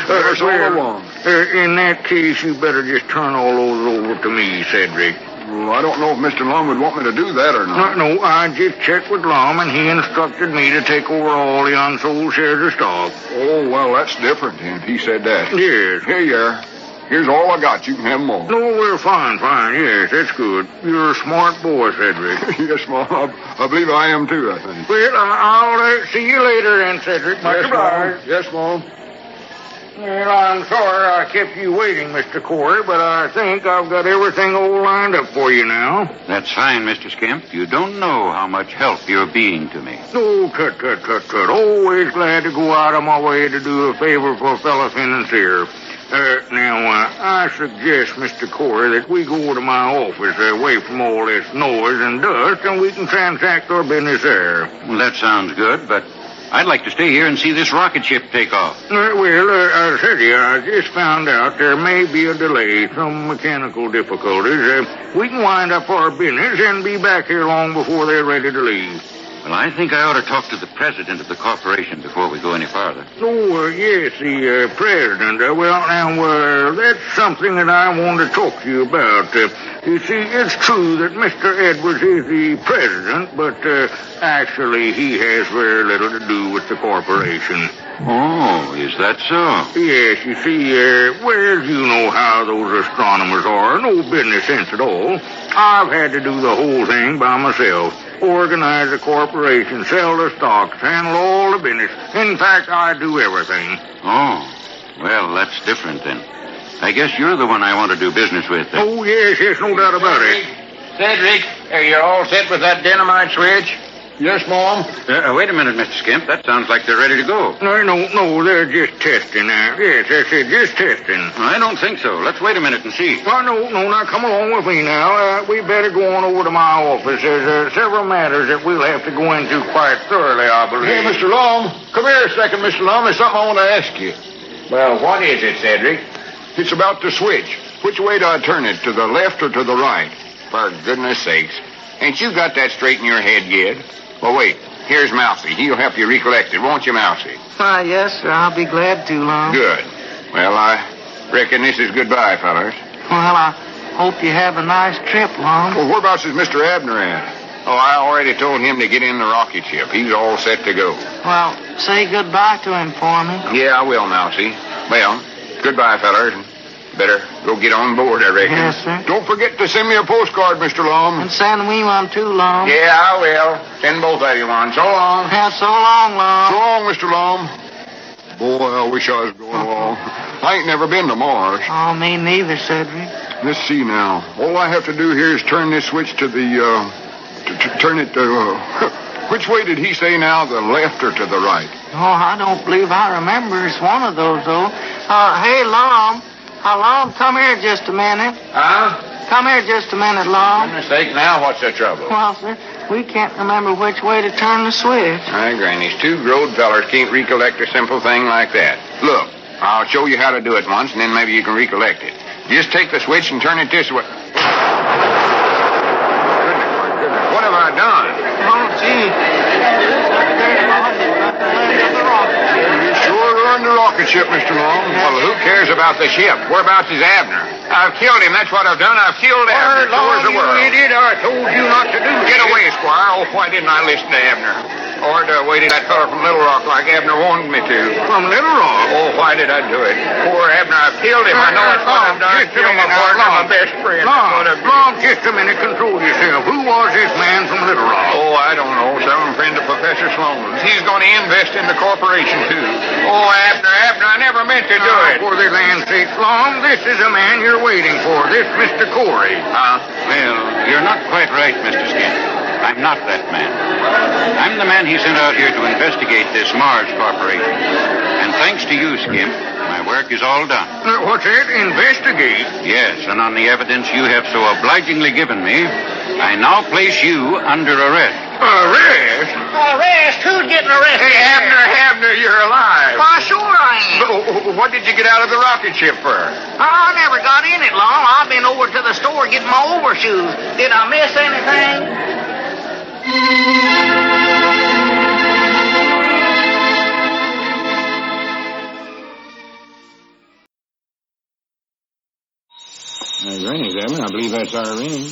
That's all I want. In that case, you better just turn all those over to me, Cedric. Well, I don't know if Mr. Lum would want me to do that or not. No, I just checked with Lum, and he instructed me to take over all the unsold shares of stock. Oh, well, that's different then. He said that. Yes. Here you are. Here's all I got. You can have them all. No, we're fine. Yes, that's good. You're a smart boy, Cedric. Yes, Mom. I believe I am, too, I think. Well, I'll see you later then, Cedric. Much obliged. Yes, Mom. Well, I'm sorry I kept you waiting, Mr. Corey, but I think I've got everything all lined up for you now. That's fine, Mr. Skimp. You don't know how much help you're being to me. Oh, tut. Always glad to go out of my way to do a favor for a fellow financier. Now, I suggest, Mr. Corey, that we go to my office away from all this noise and dust, and we can transact our business there. Well, that sounds good, but I'd like to stay here and see this rocket ship take off. I said to you, I just found out there may be a delay, some mechanical difficulties. We can wind up our business and be back here long before they're ready to leave. Well, I think I ought to talk to the president of the corporation before we go any farther. Oh, yes, the president. That's something that I want to talk to you about. You see, it's true that Mr. Edwards is the president, but actually he has very little to do with the corporation. Oh, is that so? Yes, you see, you know how those astronomers are. No business sense at all. I've had to do the whole thing by myself. Organize the corporation, sell the stocks, handle all the business. In fact, I do everything. Oh, well, that's different then. I guess you're the one I want to do business with then. Oh, yes, no doubt about it. Cedric, are you all set with that dynamite switch? Yes, Mom. Wait a minute, Mr. Skimp. That sounds like they're ready to go. No, they're just testing. Yes, that's it, just testing. I don't think so. Let's wait a minute and see. No, now come along with me now. We better go on over to my office. There's several matters that we'll have to go into quite thoroughly, I believe. Hey, Mr. Lum. Come here a second, Mr. Lum. There's something I want to ask you. Well, what is it, Cedric? It's about the switch. Which way do I turn it, to the left or to the right? For goodness sakes. Ain't you got that straight in your head yet? Well, wait. Here's Mousy. He'll help you recollect it, won't you, Mousy? Why, yes, sir. I'll be glad to, Lum. Good. Well, I reckon this is goodbye, fellers. Well, I hope you have a nice trip, Lum. Well, whereabouts is Mr. Abner at? Oh, I already told him to get in the rocket ship. He's all set to go. Well, say goodbye to him for me. Yeah, I will, Mousy. Well, goodbye, fellers. Better go get on board, I reckon. Yes, sir. Don't forget to send me a postcard, Mr. Lum. And send me one, too, Lum. Yeah, I will. Send both of you one. So long. Yeah, so long, Lum. So long, Mr. Lum. Boy, I wish I was going along. I ain't never been to Mars. Oh, me neither, Cedric. Let's see now. All I have to do here is turn this switch to the, turn it to, which way did he say now, the left or to the right? Oh, I don't believe I remember. It's one of those, though. Hey, Lum, Lum, come here just a minute. Huh? Come here just a minute, Lum. Goodness sake, now what's the trouble? Well, sir, we can't remember which way to turn the switch. My granny's two growed fellers can't recollect a simple thing like that. Look, I'll show you how to do it once, and then maybe you can recollect it. Just take the switch and turn it this way. Goodness, what have I done? Oh, gee. You sure learned the rocket ship, Mr. Long. Well, who cares about the ship? Whereabouts is Abner? I've killed him. That's what I've done. I've killed Abner. Long, you idiot. I told you not to do Get this. away, Squire. Oh, why didn't I listen to Abner? Or to waited that fellow from Little Rock like Abner wanted me to. From Little Rock? Oh, why did I do it? Poor Abner, I've killed him. I know it's what I've done. Just a minute my now, partner, Long. my best friend. Long, just a minute. Control yourself. Who was this man from Little Rock? Oh, I don't know. Some friend of Professor Sloan's. He's going to invest in the corporation, too. Oh, Abner, I never meant to do it. For the land's sake, Long, this is a man you're waiting for. This Mr. Corey. Well, you're not quite right, Mr. Skimp. I'm not that man. I'm the man he sent out here to investigate this Mars Corporation. And thanks to you, Skimp, my work is all done. What's that? Investigate? Yes, and on the evidence you have so obligingly given me, I now place you under arrest. Arrest? Arrest? Who's getting arrested? Hey, Abner, you're alive. Why, sure I am. What did you get out of the rocket ship for? I never got in it long. I've been over to the store getting my overshoes. Did I miss anything? Granny's, Abner. I believe that's our ring.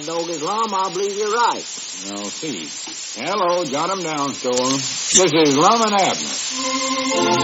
Dog is Lum. I believe you're right. I'll see. Hello, jot 'em down, store. This is Lum and Abner.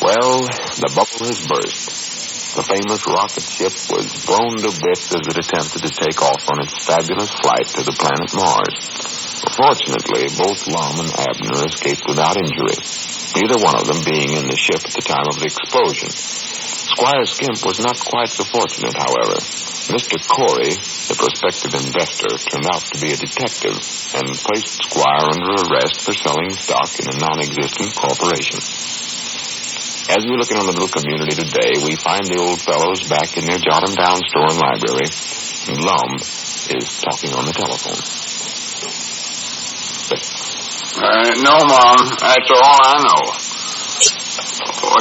Well, the bubble has burst. The famous rocket ship was blown to bits as it attempted to take off on its fabulous flight to the planet Mars. Fortunately, both Lum and Abner escaped without injury, neither one of them being in the ship at the time of the explosion. Squire Skimp was not quite so fortunate, however. Mr. Corey, the prospective investor, turned out to be a detective and placed Squire under arrest for selling stock in a non-existent corporation. As we look in on the little community today, we find the old fellows back in their jot-em-down store and library, and Lum is talking on the telephone. No, Mom. That's all I know.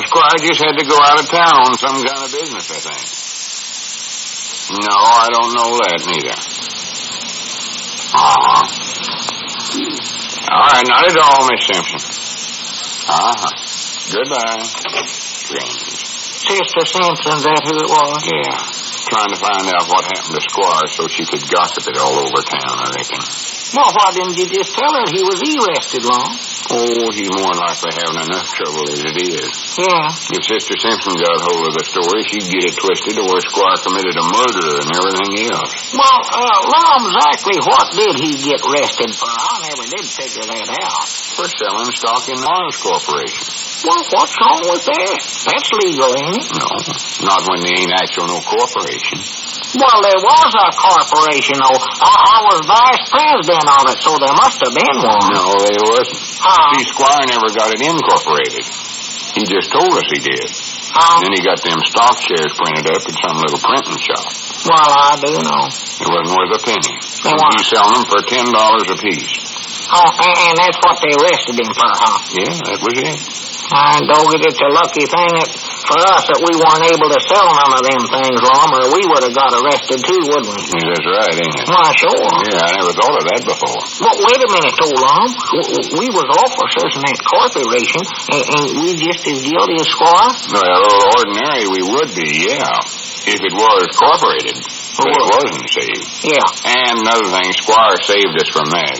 Squire just had to go out of town on some kind of business, I think. No, I don't know that, neither. All right, not at all, Miss Simpson. Goodbye. Strange. Sister Simpson, that who it was? Yeah. Trying to find out what happened to Squire so she could gossip it all over town, I reckon. Well, why didn't you just tell her he was arrested, Long? Oh, he's more than likely having enough trouble as it is. Yeah. If Sister Simpson got hold of the story, she'd get it twisted to where Squire committed a murder and everything else. Well, Lum, exactly what did he get arrested for? I never did figure that out. For selling stock in the Mars Corporation. Well, what's wrong with that? That's legal, ain't it? No, not when they ain't actual no corporation. Well, there was a corporation, though. I was vice president of it, so there must have been one. No, there wasn't. See, Squire never got it incorporated. He just told us he did. Then he got them stock shares printed up in some little printing shop. Well, I do know. It wasn't worth a penny. They weren't. He's selling them for $10 apiece. Oh, and that's what they arrested him for, huh? Yeah, that was it. Dog, it's a lucky thing for us that we weren't able to sell none of them things, Lum, or we would have got arrested too, wouldn't we? Yeah, that's right, ain't it? Why, sure. Yeah, I never thought of that before. But wait a minute, though, Lum. We was officers in that corporation. Ain't we just as guilty as Squire? Well, ordinary we would be, yeah, if it was corporated. But it wasn't, see. Yeah. And another thing, Squire saved us from that.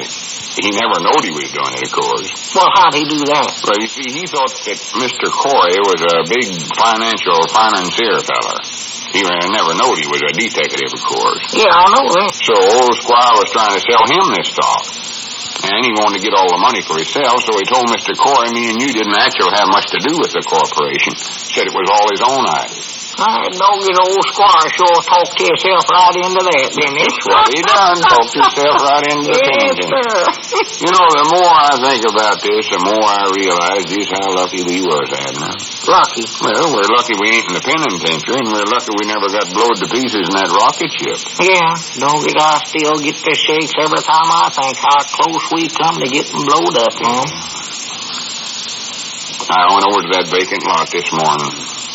He never knowed he was doing it, of course. Well, how'd he do that? Well, you see, he thought that Mr. Corey was a big financier fella. He never knowed he was a detective, of course. Yeah, I know that. So old Squire was trying to sell him this stock. And he wanted to get all the money for himself, so he told Mr. Corey, me and you didn't actually have much to do with the corporation. Said it was all his own idea. Doggy, old Squire sure talked himself right into that, didn't he? Well, he done talked himself right into the Yes, kingdom. sir. You know, the more I think about this, the more I realize just how lucky we was, Abner. Lucky. Well, we're lucky we ain't in the penitentiary, and we're lucky we never got blowed to pieces in that rocket ship. Yeah, Doggy, I still get the shakes every time I think how close we come to getting blowed up, I went over to that vacant lot this morning.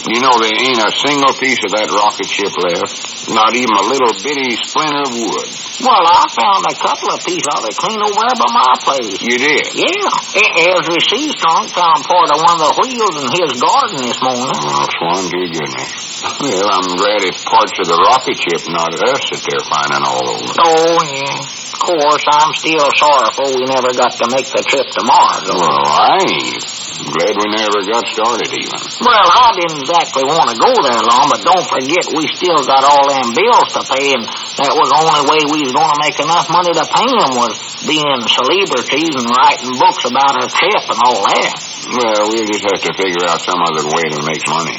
You know, there ain't a single piece of that rocket ship left. Not even a little bitty splinter of wood. Well, I found a couple of pieces of it clean over there by my place. You did? Yeah. Ezra Seastrong found part of one of the wheels in his garden this morning. Oh, swan to goodness. Well, I'm glad it's parts of the rocket ship, not us, that they're finding all over. Oh, yeah. Of course, I'm still sorrowful we never got to make the trip to Mars. Well, I ain't. I'm glad we never got started even. Well, I didn't exactly want to go there long, but don't forget we still got all them bills to pay, and that was the only way we was going to make enough money to pay them was being celebrities and writing books about our trip and all that. Well, we'll just have to figure out some other way to make money.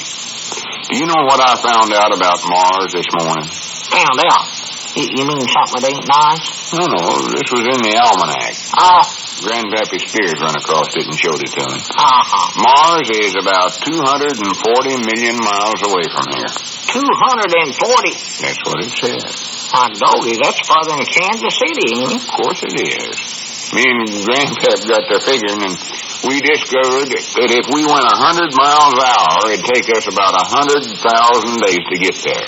Do you know what I found out about Mars this morning? Found out? You mean something that ain't nice? No, this was in the almanac. Oh. Grandpappy Spears run across it and showed it to me. Uh-huh. Mars is about 240 million miles away from here. 240? That's what it says. My doggy, that's farther than Kansas City, ain't it? Of course it is. Me and Grandpap got to figuring, and we discovered that if we went 100 miles an hour, it'd take us about 100,000 days to get there.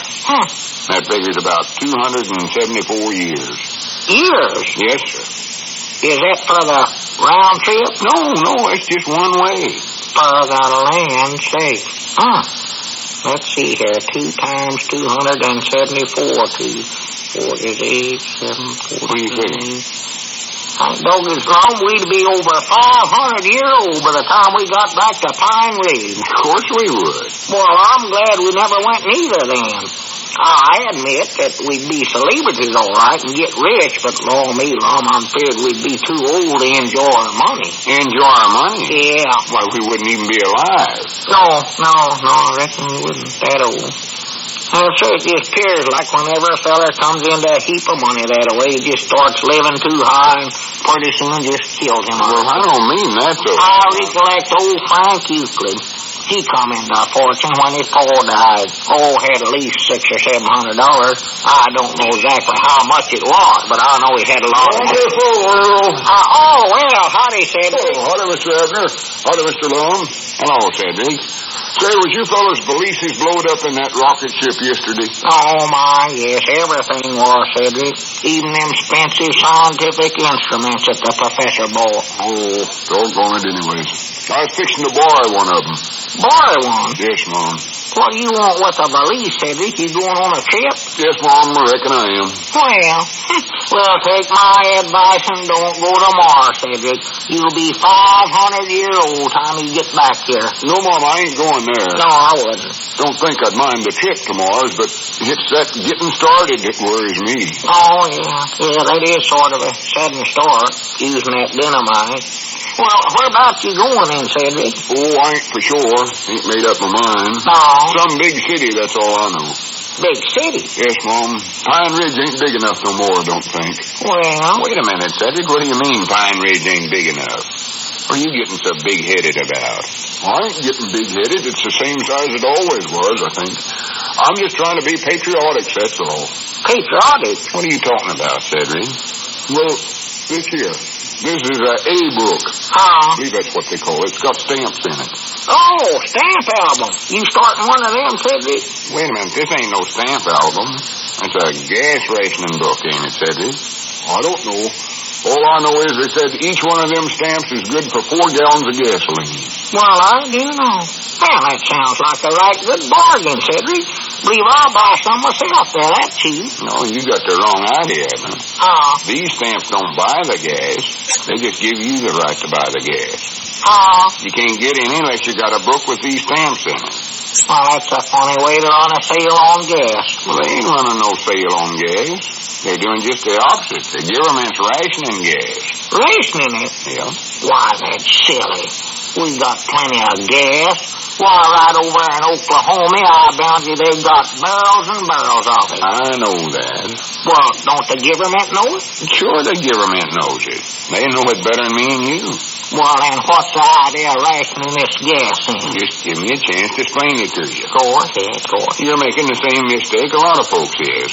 That figures about 274 years. Years? Yes, sir. Is that for the round trip? No, it's just one way. For the land's sake. Let's see here. 2 times 274. 48, 7, 14. What do you figure? Doggy's long, we'd be over 500 years old by the time we got back to Pine Ridge. Of course we would. Well, I'm glad we never went neither then. I admit that we'd be celebrities all right and get rich, but Lord me, I'm feared we'd be too old to enjoy our money. Enjoy our money? Yeah. Why, we wouldn't even be alive. No, I reckon we wouldn't that old. Well, sir, it just appears like whenever a fella comes into a heap of money that way, he just starts living too high and pretty soon just kills him. Well, I don't mean that, though. I recollect old Frank Euclid. He come into a fortune when his pa died. Had at least $600 or $700. I don't know exactly how much it was, but I know he had a lot of money. Well, howdy, Cedric. Howdy, Mr. Abner. Howdy, Mr. Lum. Hello, Cedric. Say, was you fellas' valises blowed up in that rocket ship yesterday? Oh, my, yes, everything was, Cedric. Even them expensive scientific instruments that the professor bought. Oh, doggone it anyways. I was fixing to borrow one of them. Borrow one? Yes, Mom. What do you want with a valise, Cedric? You going on a trip? Yes, Mom, I reckon I am. Well, take my advice and don't go to Mars, Cedric. You'll be 500 years old time you get back here. No, Mom, I ain't going there. No, I wouldn't. Don't think I'd mind the trip to Mars, but it's that getting started that worries me. Oh, yeah. Yeah, that is sort of a sudden start, using that dynamite. Well, whereabouts you going then, Cedric? Oh, I ain't for sure. Ain't made up my mind. No. Some big city, that's all I know. Big city? Yes, Mom. Pine Ridge ain't big enough no more, I don't think. Well... Wait a minute, Cedric. What do you mean Pine Ridge ain't big enough? What are you getting so big-headed about? I ain't getting big-headed. It's the same size it always was, I think. I'm just trying to be patriotic, that's all. Patriotic? What are you talking about, Cedric? Well, this here. This is a A-book. I believe that's what they call it. It's got stamps in it. Oh, stamp album. You starting one of them, Cedric? Wait a minute. This ain't no stamp album. It's a gas rationing book, ain't it, Cedric? I don't know. All I know is they said each one of them stamps is good for 4 gallons of gasoline. Well, I do know. Well, that sounds like a right good bargain, Cedric. Believe I'll buy some myself. They're that cheap. No, you got the wrong idea, man. These stamps don't buy the gas. They just give you the right to buy the gas. You can't get any unless you got a book with these stamps in it. Well, that's a funny way to run a sale on gas. Well, they ain't running no sale on gas. They're doing just the opposite. The government's rationing gas. Rationing it? Yeah. Why, that's silly. We got plenty of gas. Why, right over in Oklahoma, I bound you they've got barrels and barrels of it. I know that. Well, don't the government know it? Sure, the government knows it. They know it better than me and you. Well, then what's the idea of rationing this gas in? Just give me a chance to explain it to you. Of course, yeah, of course. You're making the same mistake a lot of folks is.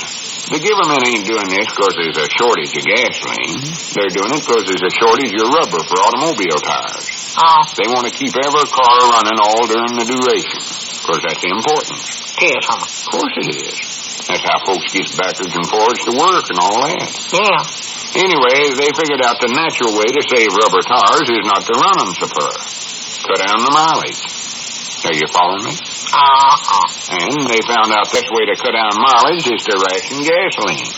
The government ain't doing this because there's a shortage of gasoline. They're doing it because there's a shortage of rubber for automobile tires. They want to keep every car running all during the duration. Because that's important. Yes, huh? Of course it is. That's how folks get backwards and forwards to work and all that. Yeah. Anyway, they figured out the natural way to save rubber tires is not to run them so far. Cut down the mileage. Are you following me? And they found out this way to cut down mileage is to ration gasoline.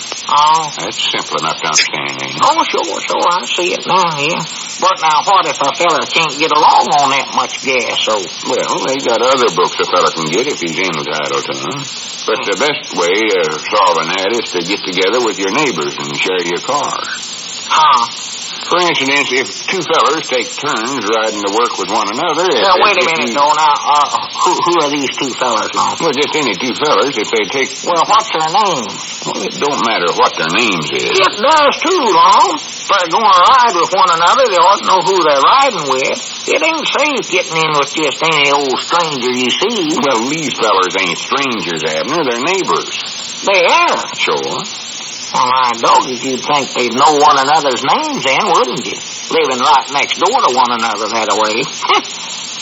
That's simple enough to understand, ain't it? Oh, sure, I see it now, yeah. But now, what if a fella can't get along on that much gas, so... Well, they got other books a fella can get if he's entitled to them. But the best way of solving that is to get together with your neighbors and share your cars. For instance, if two fellers take turns riding to work with one another... Now, wait a minute, though. Now, who are these two fellers now? Well, just any two fellers if they take... Well, what's their names? Well, it don't matter what their names is. It does, too, Lum. If they're going to ride with one another, they ought to know who they're riding with. It ain't safe getting in with just any old stranger you see. Well, these fellers ain't strangers, Abner. They're neighbors. They are? Sure. Well, I doggies, you'd think they'd know one another's names then, wouldn't you? Living right next door to one another that way.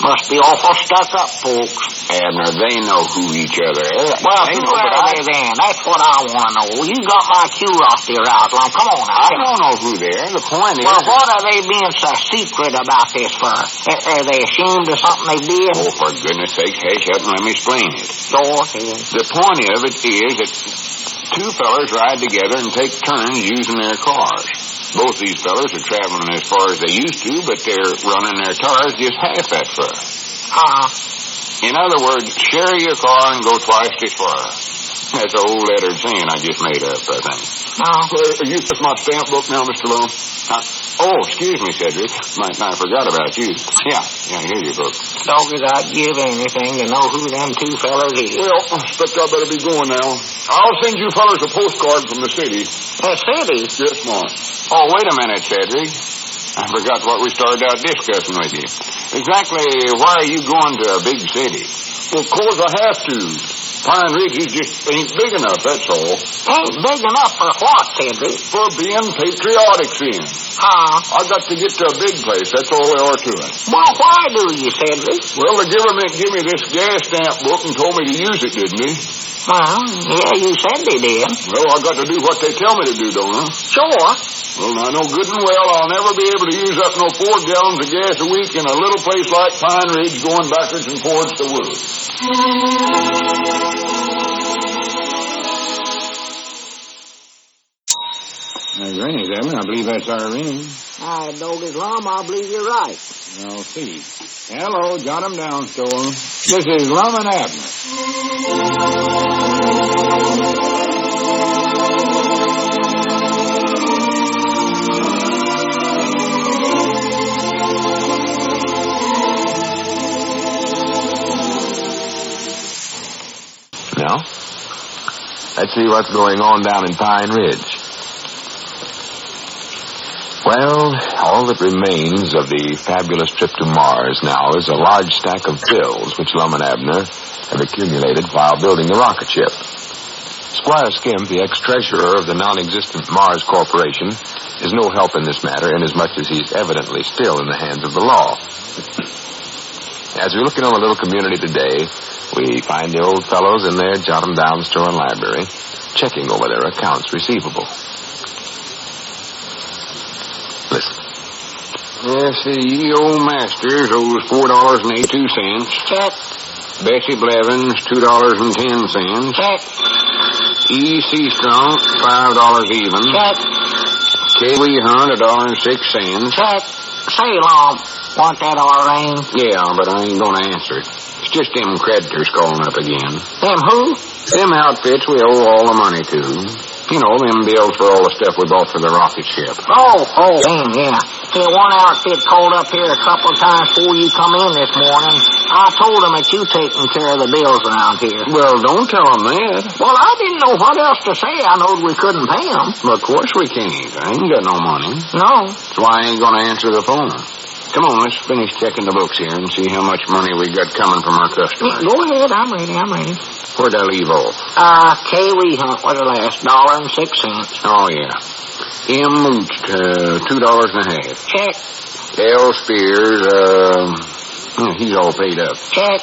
Must be awful stuck-up folks. Abner, they know who each other is. Well, who are they then? That's what I want to know. You got my curiosity aroused, Lum. Come on now. I don't know who they are. The point is... Well, what are they being so secret about this for? Are they ashamed of something they did? Oh, for goodness sakes, hush up and let me explain it. Sure. The point of it is that two fellers ride together and take turns using their cars. Both these fellers are traveling as far as they used to, but they're running their tires just half that far. In other words, share your car and go twice as far. That's an old lettered saying I just made up, I think. You took my stamp book now, Mr. Lum? Oh, excuse me, Cedric. I forgot about you. Yeah, here's your book. Doggies, I'd give anything to know who them two fellers is. Well, I expect I better be going now. I'll send you fellers a postcard from the city. The city? Yes, Mom. Oh, wait a minute, Cedric. I forgot what we started out discussing with you. Exactly why are you going to a big city? Well, of course I have to. Pine Ridge just ain't big enough, that's all. Ain't big enough for what, Cedric? For being patriotic, then. I got to get to a big place, that's all there are to it. Well, why do you, Cedric? Well, the government gave me this gas stamp book and told me to use it, didn't they? Well, yeah, you said they did. Well, I got to do what they tell me to do, don't I? Sure. Well, I know good and well I'll never be able to use up no 4 gallons of gas a week in a little place like Pine Ridge going backwards and forwards to work. That's Rennie's, Abner. I believe that's our ring. Doggies, Lum, I believe you're right. I'll see. Hello, jot 'em down, Store. This is Lum and Abner. Now, let's see what's going on down in Pine Ridge. Well, all that remains of the fabulous trip to Mars now is a large stack of bills which Lum and Abner have accumulated while building the rocket ship. Squire Skimp, the ex-treasurer of the non-existent Mars Corporation, is no help in this matter, inasmuch as he's evidently still in the hands of the law. As we look in on the little community today, we find the old fellows in their jot-em-down store and library, checking over their accounts receivable. Listen. Yes, the old Masters owes $4.82. Check. Bessie Blevins, $2.10. Check. E.C. Strong, $5 even. Check. K.W. Hunt, $1.06. Check. Say, Lum, want that R-ring? Yeah, but I ain't gonna answer it. It's just them creditors calling up again. Them who? Them outfits we owe all the money to. You know, them bills for all the stuff we bought for the rocket ship. Oh, damn, yeah. Here, one outfit called up here a couple of times before you come in this morning. I told them that you taking care of the bills around here. Well, don't tell them that. Well, I didn't know what else to say. I knowed we couldn't pay them. Well, of course we can't. I ain't got no money. No. That's why I ain't gonna answer the phone. Come on, let's finish checking the books here and see how much money we got coming from our customers. Go ahead, I'm ready. Where'd I leave off? K.W. Hunt was the last, $1.06. Oh, yeah. M. Mooch, $2.50. Check. L. Spears, he's all paid up. Check.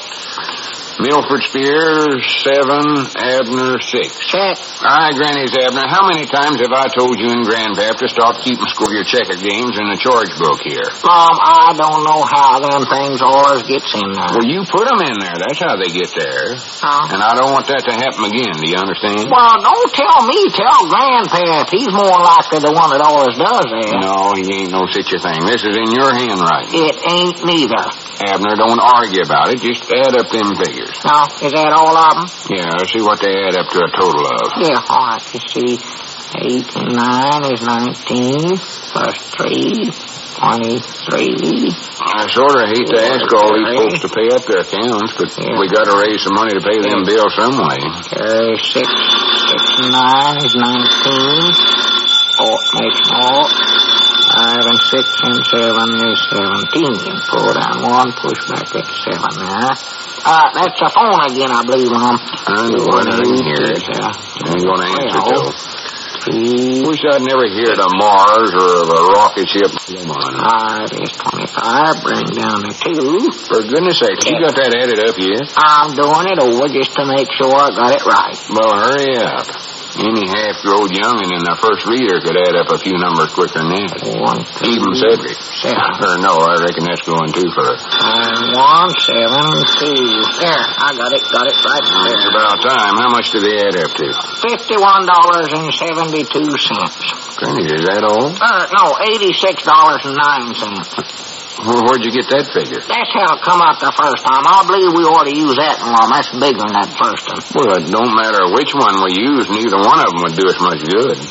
Milford Spears, 7, Abner, 6. Check. All right, Granny's Abner, how many times have I told you and Grandpap to stop keeping score of your checker games in the charge book here? Mom, I don't know how them things always gets in there. Well, you put them in there. That's how they get there. And I don't want that to happen again. Do you understand? Well, don't tell me. Tell Grandpap. He's more likely the one that always does that. No, he ain't no such a thing. This is in your handwriting. It ain't neither. Abner, don't argue about it. Just add up them figures. Now, is that all of them? Yeah, let's see what they add up to a total of. Yeah, all right. You see, 8 and 9 is 19, plus 3, 23. I sort of hate to ask all these folks to pay up their accounts, but we got to raise some money to pay them bills some way. 6 and 9 is 19. 4 makes 4. 5 and 6 and 7 is 17. Pull down 1, push back that 7 there. That's the phone again, I believe, Mom. I know, I didn't hear it. I ain't going to answer, Joe. Wish I'd never heard of Mars or of a rocket ship. Come on. 5 is 25. Bring down the 2. For goodness sake, you got that added up yet? I'm doing it over just to make sure I got it right. Well, hurry up. Any half-grown youngin' in the first reader could add up a few numbers quicker than that. 1, 2, even Cedric. 7. Or no, I reckon that's going too far. 1, 7, 2. There, I got it right there. It's about time. How much do they add up to? $51.72. Granny, is that all? No, $86.09. Well, where'd you get that figure? That's how it come out the first time. I believe we ought to use that one. That's bigger than that first one. Well, it don't matter which one we use. Neither one of them would do us much good.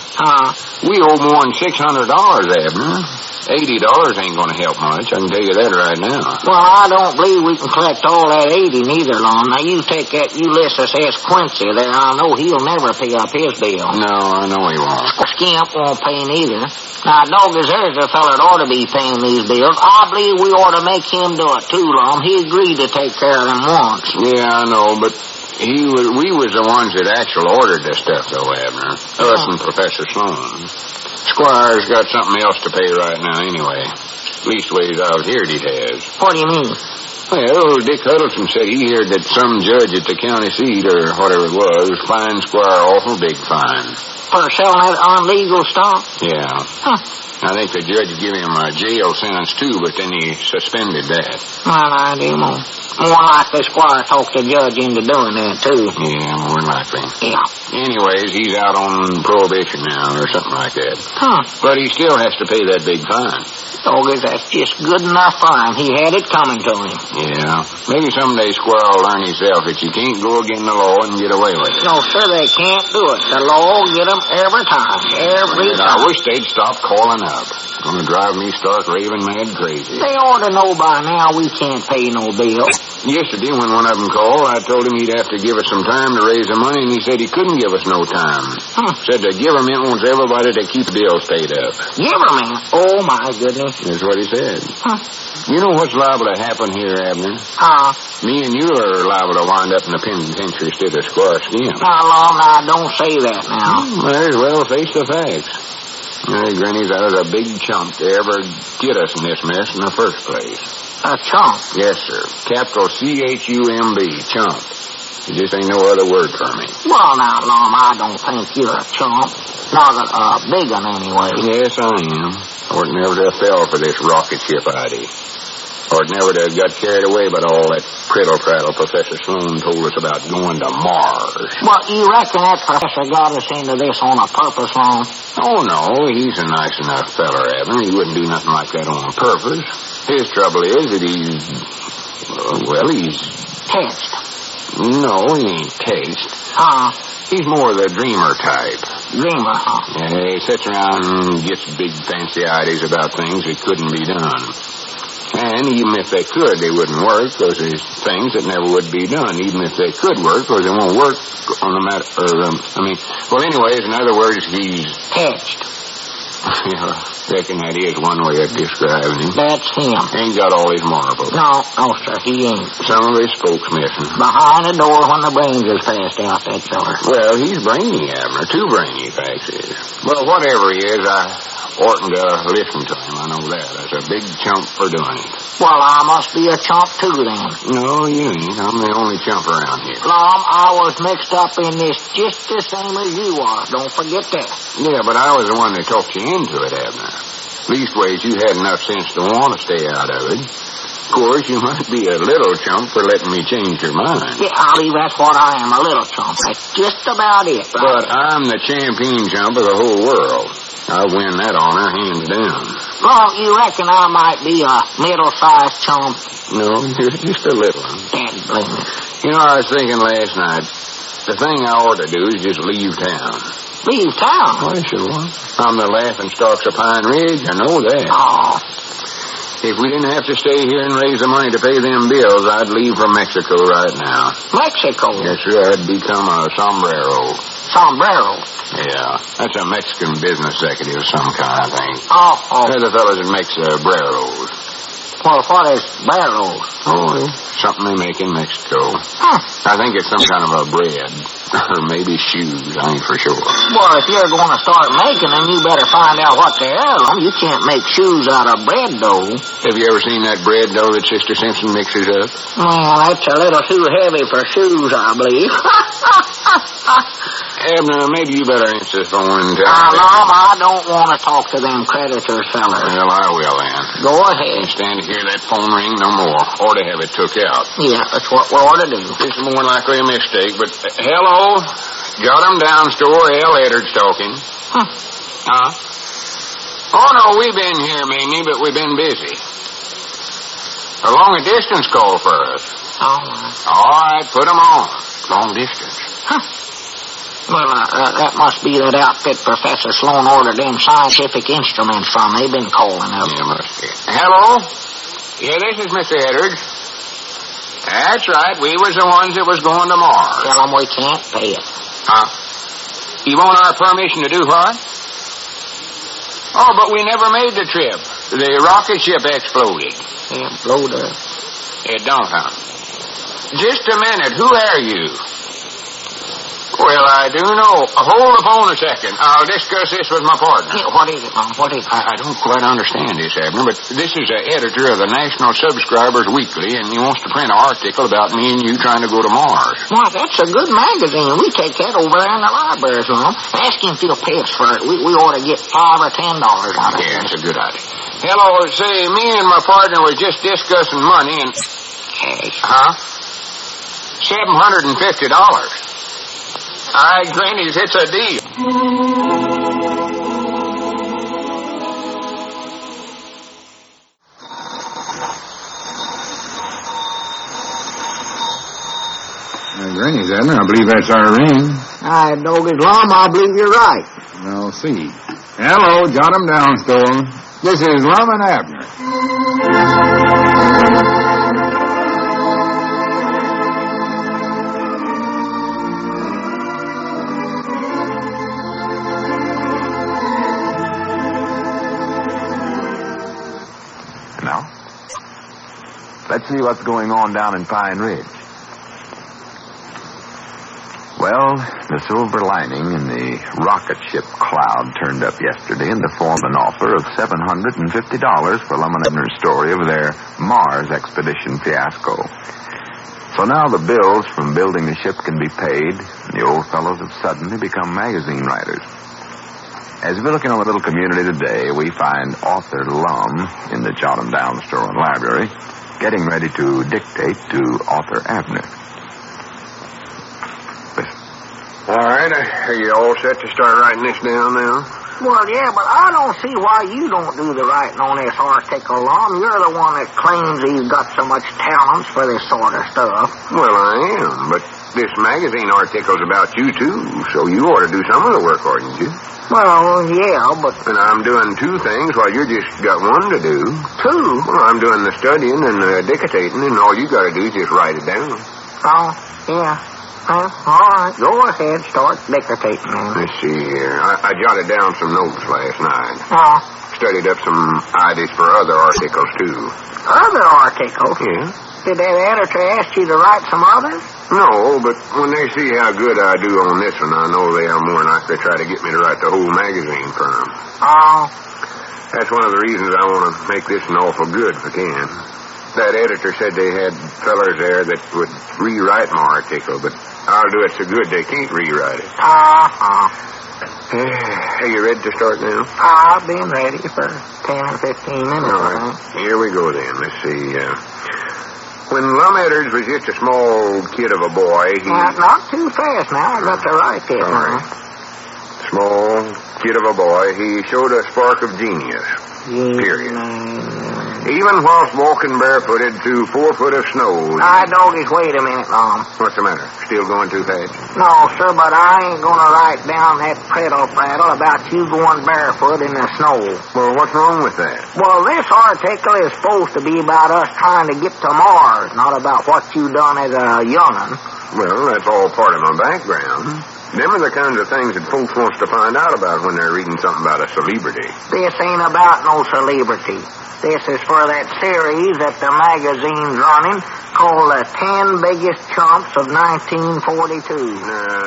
We owe more than $600, Abner. $80 ain't going to help much. I can tell you that right now. Well, I don't believe we can collect all that 80 neither, Lum. Now, you take that Ulysses S. Quincy there. I know he'll never pay up his bill. No, I know he won't. Skimp won't pay neither. Now, dog is there's a fella that ought to be paying these bills. I believe we ought to make him do it too, Lum. He agreed to take care of them once. Yeah, I know, but we was the ones that actually ordered this stuff, though, Abner. Us and Professor Sloan. Squire's got something else to pay right now anyway. Leastways out here he has. What do you mean? Well, Dick Huddleston said he heard that some judge at the county seat, or whatever it was, fined Squire awful big fine. For selling that unlegal stock? Yeah. I think the judge gave him a jail sentence, too, but then he suspended that. Well, I do more. More likely Squire talked the judge into doing that, too. Yeah, more likely. Yeah. Anyways, he's out on prohibition now, or something like that. But he still has to pay that big fine. Doggies, that's just good enough for him. He had it coming to him. Yeah. Maybe someday Squire will learn himself that you can't go against the law and get away with it. No, sir, they can't do it. The law will get them every time. Every time. I wish they'd stop calling up. It's going to drive me stark raving mad crazy. They ought to know by now we can't pay no bill. Yesterday, when one of them called, I told him he'd have to give us some time to raise the money, and he said he couldn't give us no time. Said the government wants everybody to keep bills paid up. Government? Oh, my goodness. That's what he said. You know what's liable to happen here, Abner? Me and you are liable to wind up in the penitentiary instead of Squire Skimp. Now, Long, I don't say that now. Might as well face the facts. Granny's out of a big chump to ever get us in this mess in the first place. A chump? Yes, sir. Capital C-H-U-M-B, chump. It just ain't no other word for me. Well, now, Lum, I don't think you're a chump. Not a big one, anyway. Yes, I am. Or it never to have fell for this rocket ship idea. Or it never to have got carried away by all that prittle-prattle Professor Sloan told us about going to Mars. Well, you reckon that professor got us into this on a purpose, Lum? Oh, no. He's a nice enough feller, Abner. He wouldn't do nothing like that on purpose. His trouble is that he's Test. No, he ain't taste. He's more the dreamer type. Dreamer, huh? Yeah, he sits around and gets big fancy ideas about things that couldn't be done. And even if they could, they wouldn't work because there's things that never would be done. Even if they could work, because they won't work on the matter. Well, anyways, in other words, he's Hatched. Yeah, I reckon that is one way of describing him. That's him. Ain't got all his marbles. No, sir, he ain't. Some of his spokes missing. Behind the door when the brains is passed out, that feller. Well, he's brainy, Abner. Too brainy, facts is. Well, whatever he is, I oughtn't to listen to him. I know that. That's a big chump for doing it. Well, I must be a chump, too, then. No, you ain't. I'm the only chump around here. Lum, I was mixed up in this just the same as you are. Don't forget that. Yeah, but I was the one that talked you into it, Abner. Leastways, you had enough sense to want to stay out of it. Of course, you might be a little chump for letting me change your mind. Yeah, I believe that's what I am, a little chump. That's just about it. But I'm the champion chump of the whole world. I win that honor hands down. Well, you reckon I might be a middle-sized chump? No, you're just a little one. Dad blame me. You know, I was thinking last night, the thing I ought to do is just leave town. Leave town? Why, sure. I'm the laughing stocks of Pine Ridge, I know that. Oh. If we didn't have to stay here and raise the money to pay them bills, I'd leave for Mexico right now. Mexico? Yes, sir. I'd become a sombrero. Sombrero? Yeah, that's a Mexican business executive of some kind, I think. Oh. They're the fellows that makes breros. Well, what is breros? Oh, something they make in Mexico. Huh. I think it's some kind of a bread. Or maybe shoes, I ain't for sure. Well, if you're going to start making them, you better find out what they are. You can't make shoes out of bread dough. Have you ever seen that bread dough that Sister Simpson mixes up? Well, that's a little too heavy for shoes, I believe. Abner, maybe you better answer the phone and tell Lum, I don't want to talk to them creditor sellers. Well, I will then. Go ahead. Can't stand to hear that phone ring no more. Or to have it took out. Yeah, that's what we ought to do. It's more likely a mistake, but hello? Got 'em down, store. L. Eddard's talking. Huh? Oh, no, we've been here mainly, but we've been busy. A long-distance call for us. All right, put 'em on. Long distance. Huh. Well, that must be that outfit Professor Sloan ordered them scientific instruments from. They've been calling up. Yeah, must be. Hello? Yeah, this is Mr. Eddard. That's right. We was the ones that was going to Mars. Tell them we can't pay it. You want our permission to do what? Oh, but we never made the trip. The rocket ship exploded. Yeah, blowed up. It don't, huh? Just a minute. Who are you? Well, I do know. Hold the phone a second. I'll discuss this with my partner. Yeah, what is it, Mom? What is it? I don't quite understand this, Abner, but this is the editor of the National Subscribers Weekly, and he wants to print an article about me and you trying to go to Mars. Why, that's a good magazine. We take that over there in the library's room. Ask him if he'll pay us for it. We ought to get $5 or $10 out of it. Yeah, that's a good idea. Hello, say, me and my partner was just discussing money and... Cash. Huh? $750. Granny's, it's a deal. Granny's, Abner, I believe that's our ring. I dog his Lum, I believe you're right. I'll see. Hello, jot 'em down, Stone. This is Lum and Abner. Let's see what's going on down in Pine Ridge. Well, the silver lining in the rocket ship Cloud turned up yesterday in the form of an offer of $750 for Lum and Abner's story of their Mars expedition fiasco. So now the bills from building the ship can be paid, and the old fellows have suddenly become magazine writers. As we're looking on the little community today, we find author Lum in the Jot 'em Down store and library, getting ready to dictate to author Abner. Listen. All right, are you all set to start writing this down now? Well, yeah, but I don't see why you don't do the writing on this article, Lum. You're the one that claims he's got so much talents for this sort of stuff. Well, I am, but this magazine article's about you, too, so you ought to do some of the work, oughtn't you? Well, yeah, but... And I'm doing two things while you just got one to do. Two? Well, I'm doing the studying and the dictating, and all you got to do is just write it down. Oh, yeah. Well, all right, go ahead, start dictating then. Let's see here. I jotted down some notes last night. Oh. Studied up some ideas for other articles, too. Other articles? Yeah. Did that editor ask you to write some others? No, but when they see how good I do on this one, I know they are more likely to try to get me to write the whole magazine for them. Oh. That's one of the reasons I want to make this an awful good if I can. That editor said they had fellers there that would rewrite my article, but I'll do it so good they can't rewrite it. Are you ready to start now? I've been ready for 10 or 15 minutes. All right. Here we go then. Let's see. When Lum was just a small kid of a boy, he... Not too fast now. I got to write this. All right. Small kid of a boy, he showed a spark of genius. Period. Even whilst walking barefooted through 4 foot of snow. Doggies, wait a minute, Lum. What's the matter? Still going too fast? No, sir, but I ain't gonna write down that prattle about you going barefoot in the snow. Well, what's wrong with that? Well, this article is supposed to be about us trying to get to Mars, not about what you done as a young'un. Well, that's all part of my background. Them are the kinds of things that folks wants to find out about when they're reading something about a celebrity. This ain't about no celebrity. This is for that series that the magazine's running called the 10 Biggest Chumps of 1942.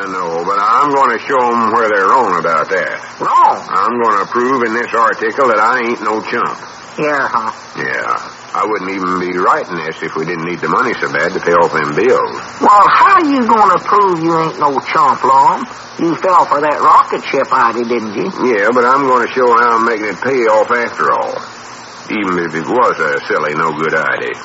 No, but I'm going to show them where they're wrong about that. Wrong? I'm going to prove in this article that I ain't no chump. Yeah, huh? Yeah. I wouldn't even be writing this if we didn't need the money so bad to pay off them bills. Well, how you gonna prove you ain't no chump, Lum? You fell for that rocket ship idea, didn't you? Yeah, but I'm going to show how I'm making it pay off after all. Even if it was a silly, no-good idea.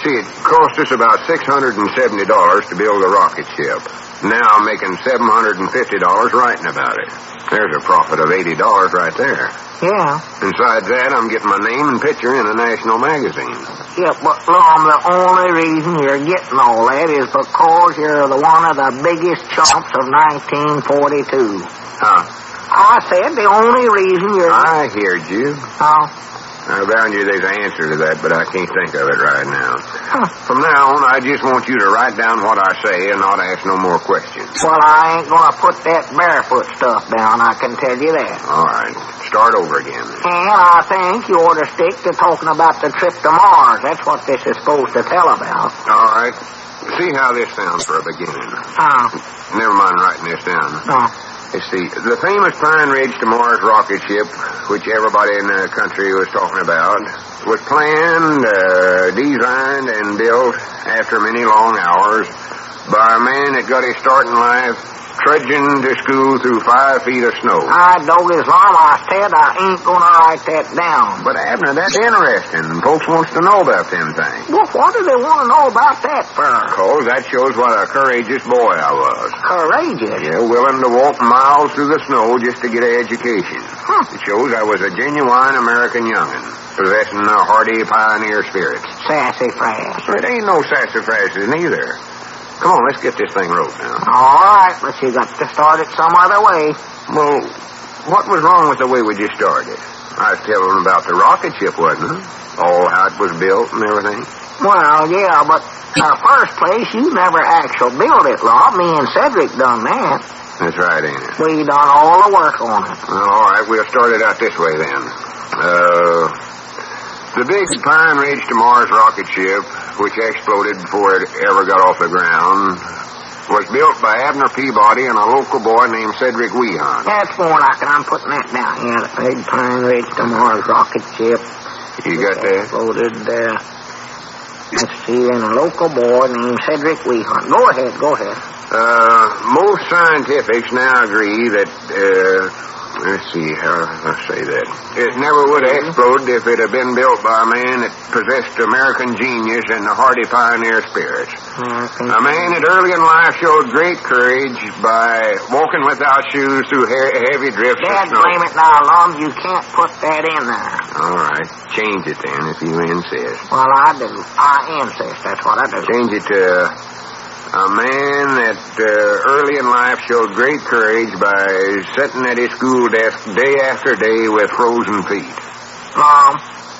See, it cost us about $670 to build a rocket ship. Now I'm making $750 writing about it. There's a profit of $80 right there. Yeah. Besides that, I'm getting my name and picture in a national magazine. Yeah, but, Lum, the only reason you're getting all that is because you're one of the biggest chumps of 1942. Huh? I said the only reason you're... I heard you. Oh. I bound you there's an answer to that, but I can't think of it right now. From now on, I just want you to write down what I say and not ask no more questions. Well, I ain't gonna put that barefoot stuff down, I can tell you that. All right. Start over again. And I think you ought to stick to talking about the trip to Mars. That's what this is supposed to tell about. All right. See how this sounds for a beginning. Never mind writing this down. You see, the famous Pine Ridge to Mars rocket ship, which everybody in the country was talking about, was planned, designed, and built after many long hours by a man that got his start in life trudging to school through 5 feet of snow. Doggies, Lum, I said I ain't gonna write that down. But, Abner, that's interesting. Folks wants to know about them things. Well, what do they want to know about that for? Because that shows what a courageous boy I was. Courageous? Yeah, willing to walk miles through the snow just to get an education. It shows I was a genuine American young'un, possessing a hardy pioneer spirit. Sassafras. It ain't no sassafrasses neither. Come on, let's get this thing wrote now. All right, but you got to start it some other way. Well, what was wrong with the way we just started? I was telling them about the rocket ship, wasn't it? All how it was built and everything. Well, yeah, but in the first place, you never actually built it, Lum. Me and Cedric done that. That's right, ain't it? We done all the work on it. Well, all right, we'll start it out this way then. The big Pine Ridge to Mars rocket ship, which exploded before it ever got off the ground, was built by Abner Peabody and a local boy named Cedric Wehan. That's more like it. I'm putting that down. Yeah, the big Pine Ridge to Mars rocket ship. You got that? Exploded, let's see, and a local boy named Cedric Wehan. Go ahead. Most scientifics now agree that, let's see how I say that. It never would have exploded if it had been built by a man that possessed American genius and a hardy pioneer spirit. A man that early in life showed great courage by walking without shoes through heavy drifts of snow. Blame it now, Lum. You can't put that in there. All right. Change it then if you insist. Well, I do. I insist. That's what I do. Change it to A man that early in life showed great courage by sitting at his school desk day after day with frozen feet. Mom.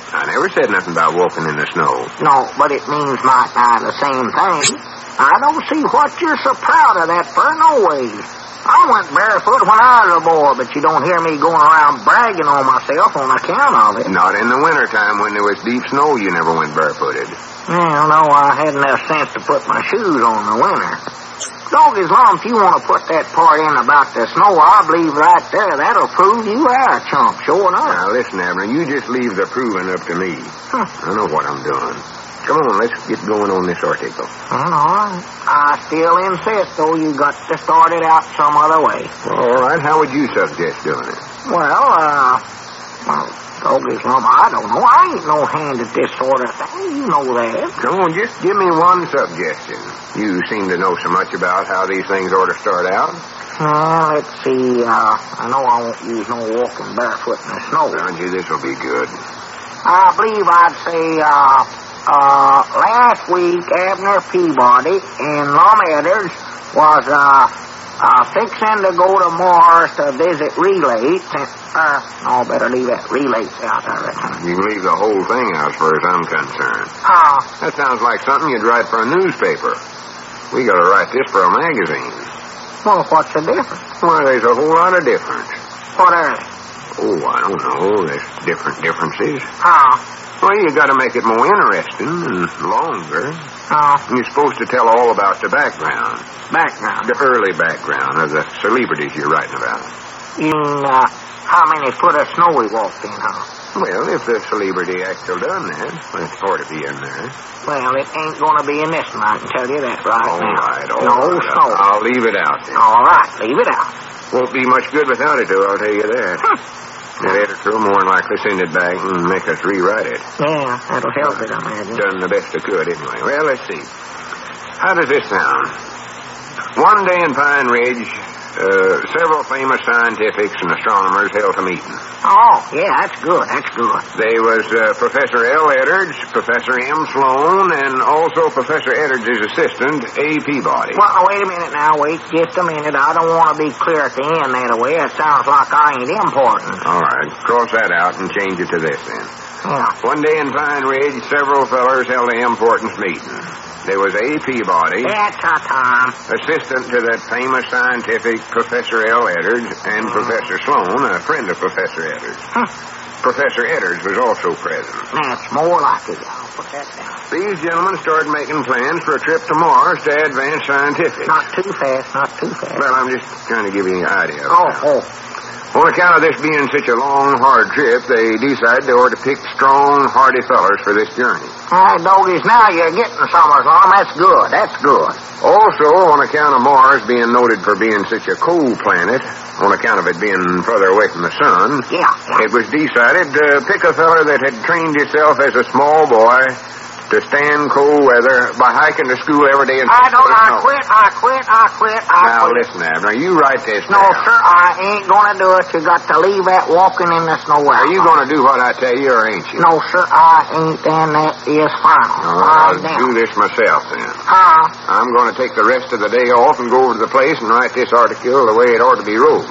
I never said nothing about walking in the snow. No, but it means might nigh the same thing. I don't see what you're so proud of that for, no ways. I went barefoot when I was a boy, but you don't hear me going around bragging on myself on account of it. Not in the wintertime when there was deep snow, you never went barefooted. Well, no, I had enough sense to put my shoes on in the winter. Doggy's Lum, if you want to put that part in about the snow, I believe right there, that'll prove you are a chump, sure enough. Now, listen, Abner, you just leave the proving up to me. I know what I'm doing. Come on, let's get going on this article. Well, all right. I still insist, though, you got to start it out some other way. All right, how would you suggest doing it? Well, Doggy's Lum, I don't know. I ain't no hand at this sort of thing. You know that. Come on, just give me one suggestion. You seem to know so much about how these things ought to start out. Well, let's see. I know I won't use no walking barefoot in the snow. Well, gee, this'll be good. I believe I'd say, last week, Abner Peabody and Lum Edders was, fixing to go to Morris to visit Relates. No, better leave that Relates out, I reckon. You can leave the whole thing out as far as I'm concerned. How? That sounds like something you'd write for a newspaper. We gotta write this for a magazine. Well, what's the difference? Well, there's a whole lot of difference. What are they? Oh, I don't know. There's different differences. How? Well, you gotta make it more interesting and longer. How? You're supposed to tell all about the background. Background? The early background of the celebrities you're writing about. You mean, how many foot of snow we walked in, huh? Well, if the celebrity actually done that, well, it ought to be in there. Well, it ain't gonna be in this one, I can tell you that right All now. right, all no right. snow. I'll leave it out then. All right, leave it out. Won't be much good without it, though, I'll tell you that. That editor will more than likely send it back and make us rewrite it. Yeah, that'll help it, I imagine. Done the best I could, anyway. Well, let's see. How does this sound? One day in Pine Ridge, several famous scientifics and astronomers held a meeting. Oh, yeah, that's good, that's good. They was Professor L. Edders, Professor M. Sloan, and also Professor Edders' assistant, A. Peabody. Well, wait a minute now, wait just a minute. I don't want to be clear at the end that way. It sounds like I ain't important. All right, cross that out and change it to this then. Yeah. One day in Pine Ridge, several fellers held an importance meeting. There was A. Peabody, That's our time. assistant to that famous scientific Professor L. Edders, and Professor Sloan, a friend of Professor Edders. Professor Edders was also present. That's more like it. I'll put that down. These gentlemen started making plans for a trip to Mars to advance scientific. Not too fast, not too fast. Well, I'm just trying to give you an idea. Oh. On account of this being such a long, hard trip, they decided they ought to pick strong, hardy fellers for this journey. All right, doggies, now you're getting somewhere, Lum. That's good, that's good. Also, on account of Mars being noted for being such a cold planet, on account of it being further away from the sun, Yeah. it was decided to pick a feller that had trained himself as a small boy to stand cold weather by hiking to school every day. I quit. Now, listen, Abner, you write this No, down. sir, I ain't gonna do it. You got to leave that walking in the snow out. Are you going to do what I tell you, or ain't you? No, sir, I ain't, and that is final. I'll do this myself, then. Huh? I'm going to take the rest of the day off and go over to the place and write this article the way it ought to be wrote.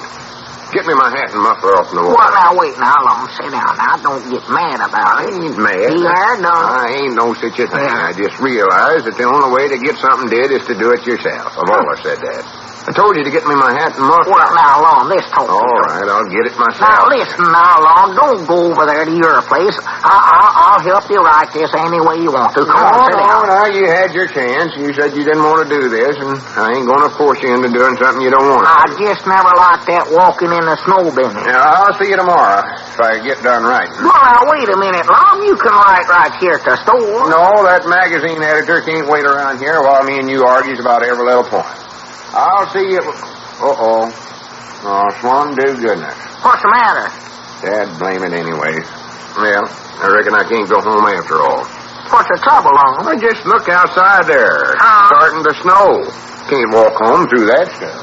Get me my hat and muffler off in the water. Well, now, wait now, Lum. Sit down now. Don't get mad about it. I ain't mad. Yeah, no. I ain't no such a thing. Yeah. I just realized that the only way to get something did is to do it yourself. I've always said that. I told you to get me my hat and muffler. Well, now, Lum, this told All right, I'll get it myself. Now, listen now, Lum. Don't go over there to your place. I'll help you write this any way you want to. Come on, sit down. Now, you had your chance. You said you didn't want to do this, and I ain't going to force you into doing something you don't want to. I just never liked that walking in the snow business. Now, I'll see you tomorrow if I get done writing. Well, now, wait a minute, Lum. You can write right here at the store. No, that magazine editor can't wait around here while me and you argues about every little point. I'll see you... Uh-oh. Oh, Swan, do goodness. What's the matter? Dad, blame it anyway. Well, I reckon I can't go home after all. What's the trouble, Lum? Well, just look outside there. Huh? Starting to snow. Can't walk home through that stuff.